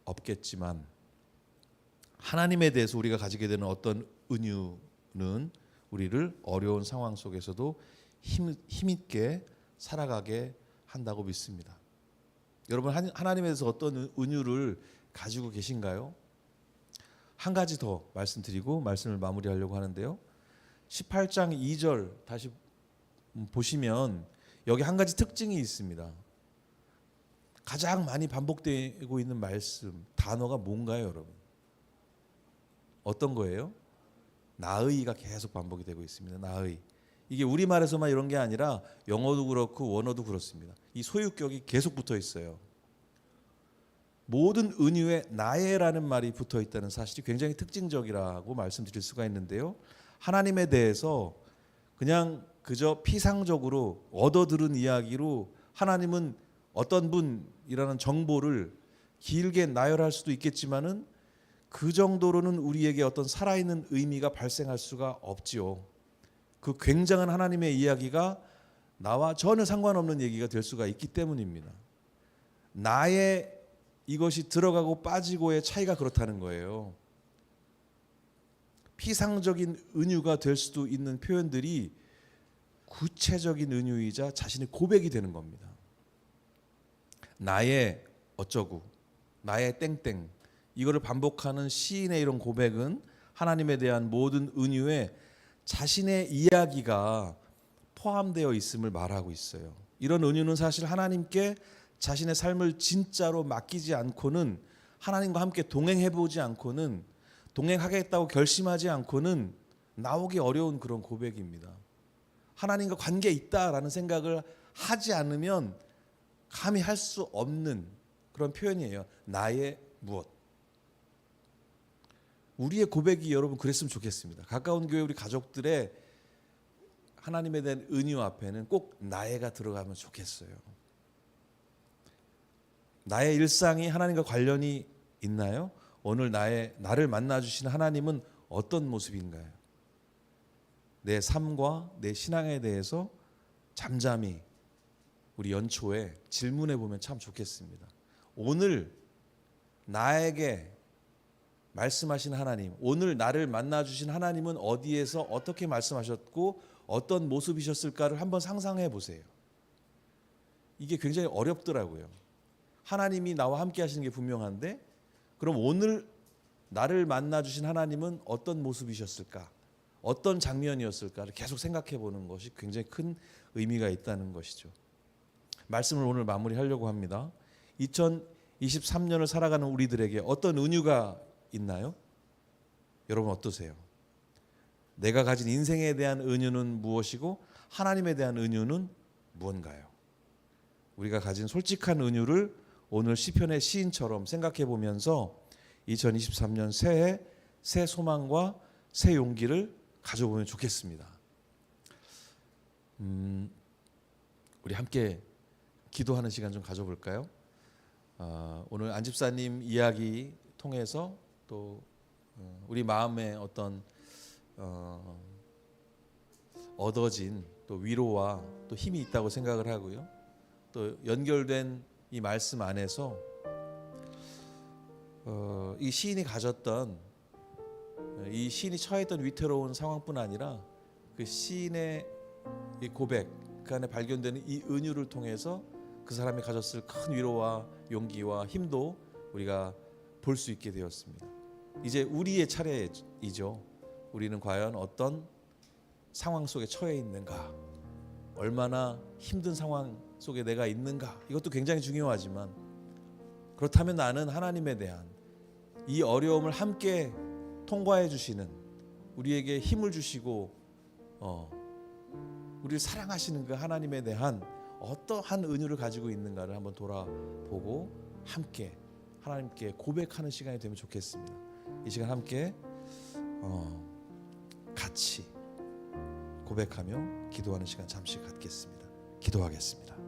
없겠지만, 하나님에 대해서 우리가 가지게 되는 어떤 은유는 우리를 어려운 상황 속에서도 힘있게 살아가게 한다고 믿습니다. 여러분, 하나님에 대해서 어떤 은유를 가지고 계신가요? 한 가지 더 말씀드리고 말씀을 마무리하려고 하는데요. 18장 2절 다시 보시면 여기 한 가지 특징이 있습니다. 가장 많이 반복되고 있는 말씀, 단어가 뭔가요, 여러분? 어떤 거예요? 나의가 계속 반복이 되고 있습니다. 나의. 이게 우리말에서만 이런 게 아니라 영어도 그렇고 원어도 그렇습니다. 이 소유격이 계속 붙어 있어요. 모든 은유에 나의라는 말이 붙어 있다는 사실이 굉장히 특징적이라고 말씀드릴 수가 있는데요. 하나님에 대해서 그냥 그저 피상적으로 얻어들은 이야기로 하나님은 어떤 분이라는 정보를 길게 나열할 수도 있겠지만은 그 정도로는 우리에게 어떤 살아있는 의미가 발생할 수가 없지요. 그 굉장한 하나님의 이야기가 나와 전혀 상관없는 얘기가 될 수가 있기 때문입니다. 나의 이것이 들어가고 빠지고의 차이가 그렇다는 거예요. 피상적인 은유가 될 수도 있는 표현들이 구체적인 은유이자 자신의 고백이 되는 겁니다. 나의 어쩌고, 나의 땡땡, 이거를 반복하는 시인의 이런 고백은 하나님에 대한 모든 은유에 자신의 이야기가 포함되어 있음을 말하고 있어요. 이런 은유는 사실 하나님께 자신의 삶을 진짜로 맡기지 않고는, 하나님과 함께 동행해보지 않고는, 동행하겠다고 결심하지 않고는 나오기 어려운 그런 고백입니다. 하나님과 관계에 있다라는 생각을 하지 않으면 감히 할 수 없는 그런 표현이에요. 나의 무엇. 우리의 고백이 여러분 그랬으면 좋겠습니다. 가까운 교회 우리 가족들의 하나님에 대한 은유 앞에는 꼭 나의가 들어가면 좋겠어요. 나의 일상이 하나님과 관련이 있나요? 오늘 나를 만나주시는 하나님은 어떤 모습인가요? 내 삶과 내 신앙에 대해서 잠잠히 우리 연초에 질문해 보면 참 좋겠습니다. 오늘 나에게 말씀하신 하나님, 오늘 나를 만나주신 하나님은 어디에서 어떻게 말씀하셨고 어떤 모습이셨을까를 한번 상상해 보세요. 이게 굉장히 어렵더라고요. 하나님이 나와 함께 하시는 게 분명한데, 그럼 오늘 나를 만나주신 하나님은 어떤 모습이셨을까? 어떤 장면이었을까를 계속 생각해 보는 것이 굉장히 큰 의미가 있다는 것이죠. 말씀을 오늘 마무리하려고 합니다. 2023년을 살아가는 우리들에게 어떤 은유가 있나요? 여러분 어떠세요? 내가 가진 인생에 대한 은유는 무엇이고 하나님에 대한 은유는 무언가요? 우리가 가진 솔직한 은유를 오늘 시편의 시인처럼 생각해 보면서 2023년 새해 새 소망과 새 용기를 가져보면 좋겠습니다. 우리 함께 기도하는 시간 좀 가져볼까요? 오늘 안 집사님 이야기 통해서 또 우리 마음에 어떤 얻어진 또 위로와 또 힘이 있다고 생각을 하고요. 또 연결된 이 말씀 안에서 이 시인이 가졌던, 이 시인이 처했던 위태로운 상황뿐 아니라 그 시인의 이 고백, 그 안에 발견되는 이 은유를 통해서 그 사람이 가졌을 큰 위로와 용기와 힘도 우리가 볼 수 있게 되었습니다. 이제 우리의 차례이죠. 우리는 과연 어떤 상황 속에 처해 있는가, 얼마나 힘든 상황 속에 내가 있는가, 이것도 굉장히 중요하지만, 그렇다면 나는 하나님에 대한 이 어려움을 함께 통과해 주시는, 우리에게 힘을 주시고 우리를 사랑하시는 그 하나님에 대한 어떠한 은유를 가지고 있는가를 한번 돌아보고 함께 하나님께 고백하는 시간이 되면 좋겠습니다. 이 시간 함께 같이 고백하며 기도하는 시간 잠시 갖겠습니다. 기도하겠습니다.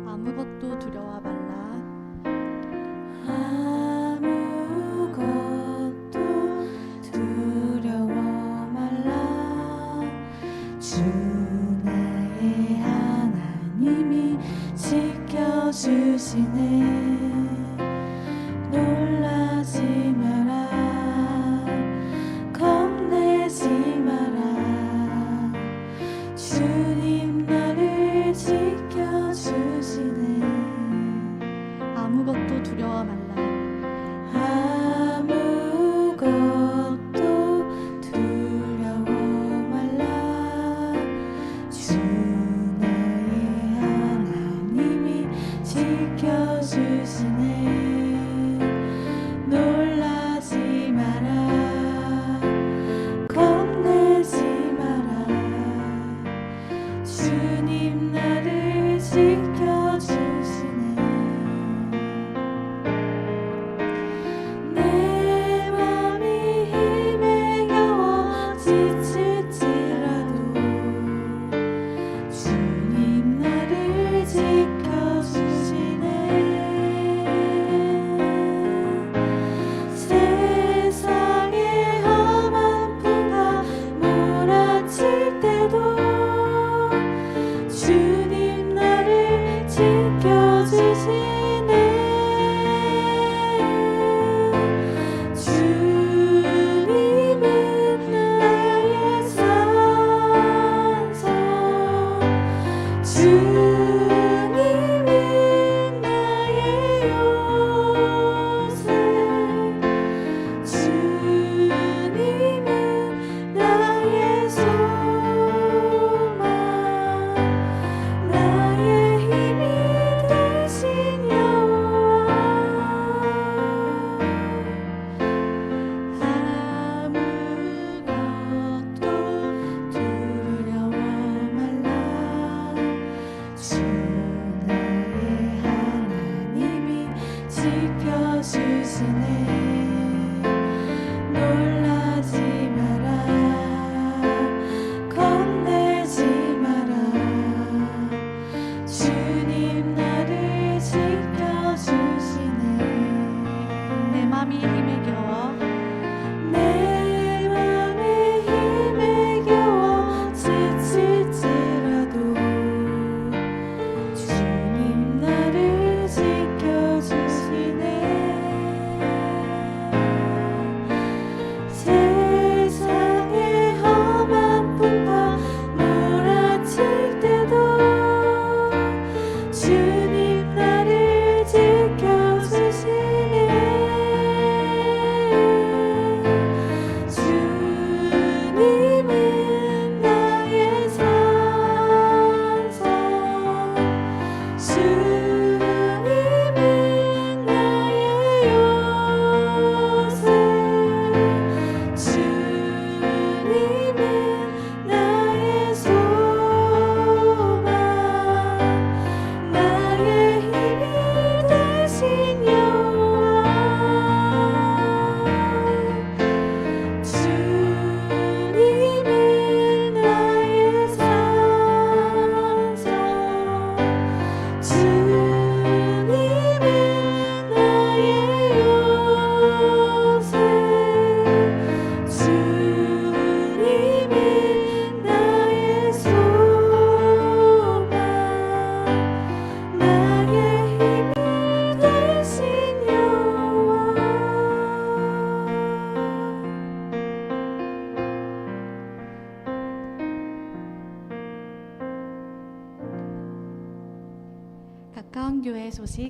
아무것도 두려워 말라. 아무것도 두려워 말라. 주 나의 하나님이 지켜주시네. 놀라지 마라. 겁내지 마라. 주님 나를 지켜주시네. 아무것도 두려워 말라. 아무것도 두려워 말라. 주 나의 하나님이 지켜주시네. 놀라지 마라. 겁내지 마라. 주님 나를 지켜주시네. 내 맘이 힘에 겨워 지칠지라도 주님 나를 지켜주시네. 세상의 험한 풍파 몰아칠 때도 주님 나를 지켜주시네. 주님은 나의 산성. 주님은 나의 요새. 주님은 나의 소망. 나의 힘이 되신 여호와. 아무것도 두려워 말라. 주 나의 하나님이 지켜주시네. 놀라지 마라. 겁내지 마라. 주님 나를 지켜주시네. 내 맘이 힘에 겨워 내 맘에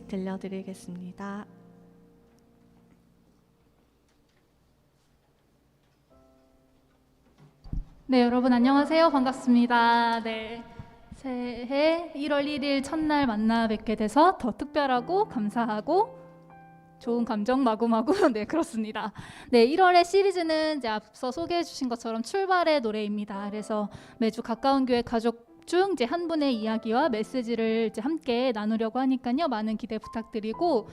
소식 들려드리겠습니다. 네, 여러분 안녕하세요. 반갑습니다. 네. 새해 1월 1일 첫날 만나 뵙게 돼서 더 특별하고 감사하고 좋은 감정 마구마구 네, 그렇습니다. 네, 1월의 시리즈는 이제 앞서 소개해 주신 것처럼 출발의 노래입니다. 그래서 매주 가까운 교회 가족 중 이제 한 분의 이야기와 메시지를 이제 함께 나누려고 하니까요. 많은 기대 부탁드리고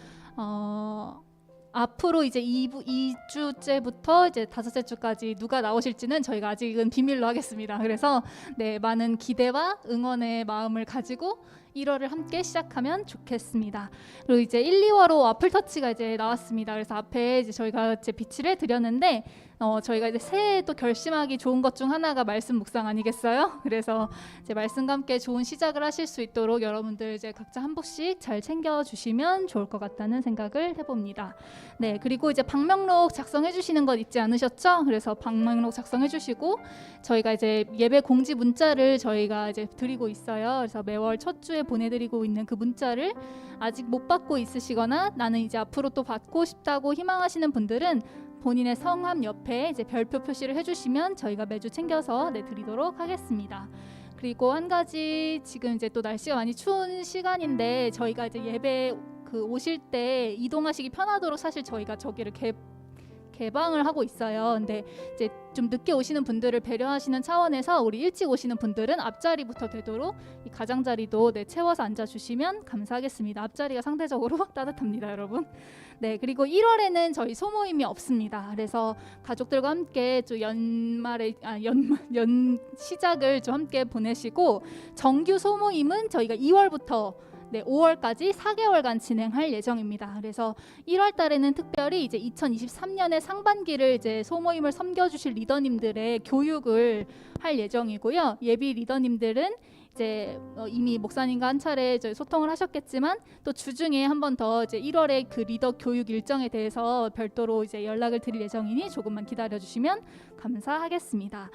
앞으로 이제 2주째부터 이제 5째 주까지 누가 나오실지는 저희가 아직은 비밀로 하겠습니다. 그래서 네, 많은 기대와 응원의 마음을 가지고 1월을 함께 시작하면 좋겠습니다. 그리고 이제 1, 2월호 와플터치가 이제 나왔습니다. 그래서 앞에 이제 저희가 이제 비치를 드렸는데 저희가 이제 새해 또 결심하기 좋은 것 중 하나가 말씀 묵상 아니겠어요? 그래서 이제 말씀과 함께 좋은 시작을 하실 수 있도록 여러분들 이제 각자 한 복씩 잘 챙겨 주시면 좋을 것 같다는 생각을 해봅니다. 네, 그리고 이제 방명록 작성해 주시는 것 잊지 않으셨죠? 그래서 방명록 작성해 주시고 저희가 이제 예배 공지 문자를 저희가 이제 드리고 있어요. 그래서 매월 첫 주에 보내드리고 있는 그 문자를 아직 못 받고 있으시거나 나는 이제 앞으로 또 받고 싶다고 희망하시는 분들은 본인의 성함 옆에 이제 별표 표시를 해주시면 저희가 매주 챙겨서 드리도록 하겠습니다. 그리고 한 가지 지금 이제 또 날씨가 많이 추운 시간인데 저희가 이제 예배 그 오실 때 이동하시기 편하도록 사실 저희가 저기를 개방을 하고 있어요. 근데 이제 좀 늦게 오시는 분들을 배려하시는 차원에서 우리 일찍 오시는 분들은 앞자리부터 되도록 이 가장자리도 채워서 앉아주시면 감사하겠습니다. 앞자리가 상대적으로 따뜻합니다, 여러분. 네, 그리고 1월에는 저희 소모임이 없습니다. 그래서 가족들과 함께 좀 연말에 연 시작을 좀 함께 보내시고 정규 소모임은 저희가 2월부터 5월까지 4개월간 진행할 예정입니다. 그래서 1월 달에는 특별히 이제 2023년의 상반기를 이제 소모임을 섬겨주실 리더님들의 교육을 할 예정이고요. 예비 리더님들은 이제 이미 목사님과 한 차례 소통을 하셨겠지만 또 주중에 한 번 더 이제 1월에 그 리더 교육 일정에 대해서 별도로 이제 연락을 드릴 예정이니 조금만 기다려 주시면 감사하겠습니다.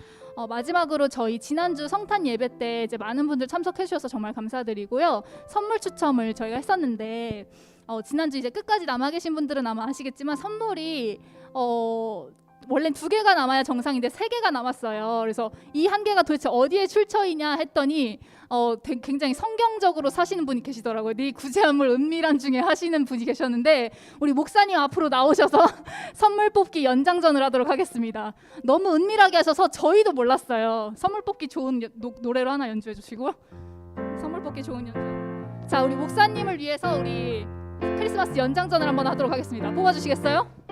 마지막으로 저희 지난주 성탄 예배 때 이제 많은 분들 참석해 주셔서 정말 감사드리고요. 선물 추첨을 저희가 했었는데 지난주 이제 끝까지 남아 계신 분들은 아마 아시겠지만 선물이 원래 2개가 남아야 정상인데 3개가 남았어요. 그래서 이 1개가 도대체 어디에 출처이냐 했더니 굉장히 성경적으로 사시는 분이 계시더라고요. 네 구제함을 은밀한 중에 하시는 분이 계셨는데 우리 목사님 앞으로 나오셔서 선물 뽑기 연장전을 하도록 하겠습니다. 너무 은밀하게 하셔서 저희도 몰랐어요. 선물 뽑기 좋은 노래로 하나 연주해 주시고 선물 뽑기 좋은 연주. 자, 우리 목사님을 위해서 우리 크리스마스 연장전을 한번 하도록 하겠습니다. 뽑아주시겠어요?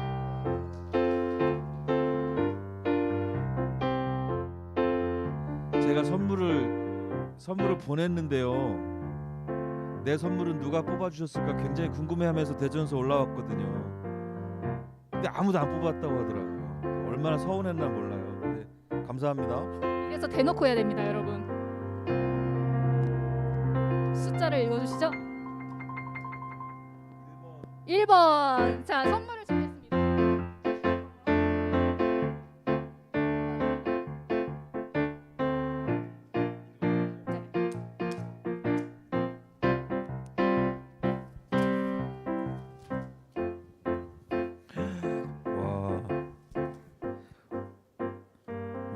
제가 선물을 보냈는데요. 내 선물은 누가 뽑아주셨을까 굉장히 궁금해하면서 대전서 올라왔거든요. 근데 아무도 안 뽑았다고 하더라고요. 얼마나 서운했나 몰라요. 근데 감사합니다. 그래서 대놓고 해야 됩니다, 여러분. 숫자를 읽어주시죠. 1번. 자, 선물을 주겠습니다.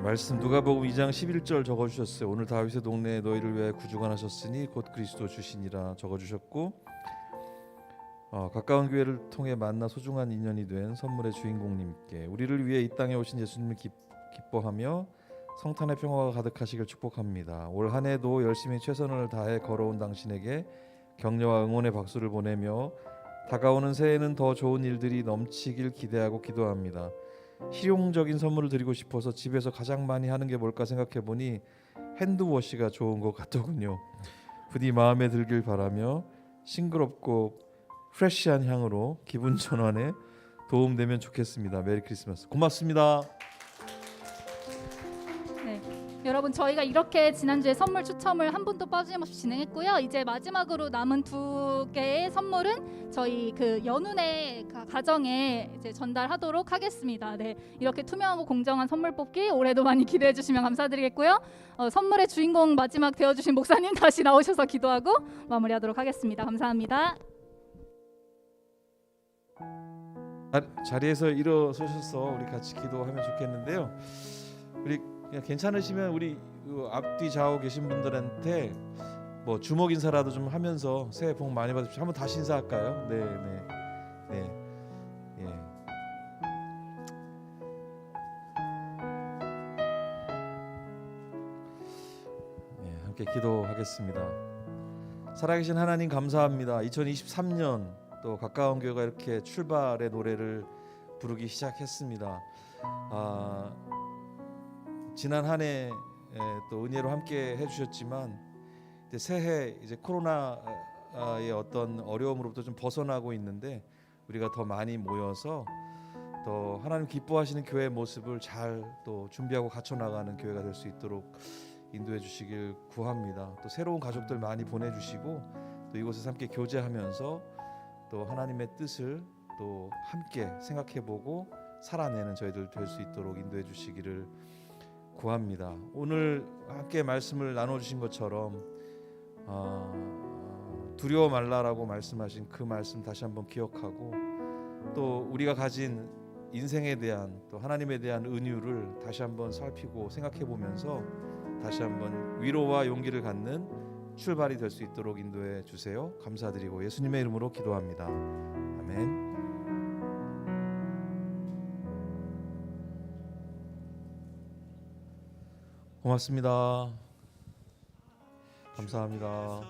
말씀 누가복음 2장 11절 적어주셨어요. 오늘 다윗의 동네에 너희를 위하여 구주가 나셨으니 곧 그리스도 주시니라 적어주셨고 가까운 교회를 통해 만나 소중한 인연이 된 선물의 주인공님께 우리를 위해 이 땅에 오신 예수님을 기뻐하며 성탄의 평화가 가득하시길 축복합니다. 올 한 해도 열심히 최선을 다해 걸어온 당신에게 격려와 응원의 박수를 보내며 다가오는 새해에는 더 좋은 일들이 넘치길 기대하고 기도합니다. 실용적인 선물을 드리고 싶어서 집에서 가장 많이 하는 게 뭘까 생각해보니 핸드워시가 좋은 것 같더군요. 부디 마음에 들길 바라며 싱그럽고 프레시한 향으로 기분 전환에 도움되면 좋겠습니다. 메리 크리스마스. 고맙습니다. 여러분, 저희가 이렇게 지난주에 선물 추첨을 한 분도 빠짐없이 진행했고요. 이제 마지막으로 남은 2개의 선물은 저희 그 연운의 가정에 이제 전달하도록 하겠습니다. 네, 이렇게 투명하고 공정한 선물 뽑기 올해도 많이 기대해 주시면 감사드리겠고요. 선물의 주인공 마지막 되어주신 목사님 다시 나오셔서 기도하고 마무리하도록 하겠습니다. 감사합니다. 자리에서 일어서셔서 우리 같이 기도하면 좋겠는데요. 우리 그냥 괜찮으시면 우리 앞뒤 좌우 계신 분들한테 뭐 주먹 인사라도 좀 하면서 새해 복 많이 받으십시오. 한번 다시 인사할까요? 네, 네, 네, 예. 네, 함께 기도하겠습니다. 살아계신 하나님 감사합니다. 2023년 또 가까운 교회가 이렇게 출발의 노래를 부르기 시작했습니다. 지난 한 해 또 은혜로 함께 해주셨지만 이제 새해 이제 코로나의 어떤 어려움으로부터 좀 벗어나고 있는데 우리가 더 많이 모여서 또 하나님 기뻐하시는 교회의 모습을 잘 또 준비하고 갖춰 나가는 교회가 될 수 있도록 인도해 주시길 구합니다. 또 새로운 가족들 많이 보내주시고 또 이곳에서 함께 교제하면서 또 하나님의 뜻을 또 함께 생각해보고 살아내는 저희들 될 수 있도록 인도해 주시기를 구합니다. 오늘 함께 말씀을 나눠주신 것처럼 두려워 말라라고 말씀하신 그 말씀 다시 한번 기억하고 또 우리가 가진 인생에 대한 또 하나님에 대한 은유를 다시 한번 살피고 생각해보면서 다시 한번 위로와 용기를 갖는 출발이 될 수 있도록 인도해 주세요. 감사드리고 예수님의 이름으로 기도합니다. 아멘. 고맙습니다. 감사합니다.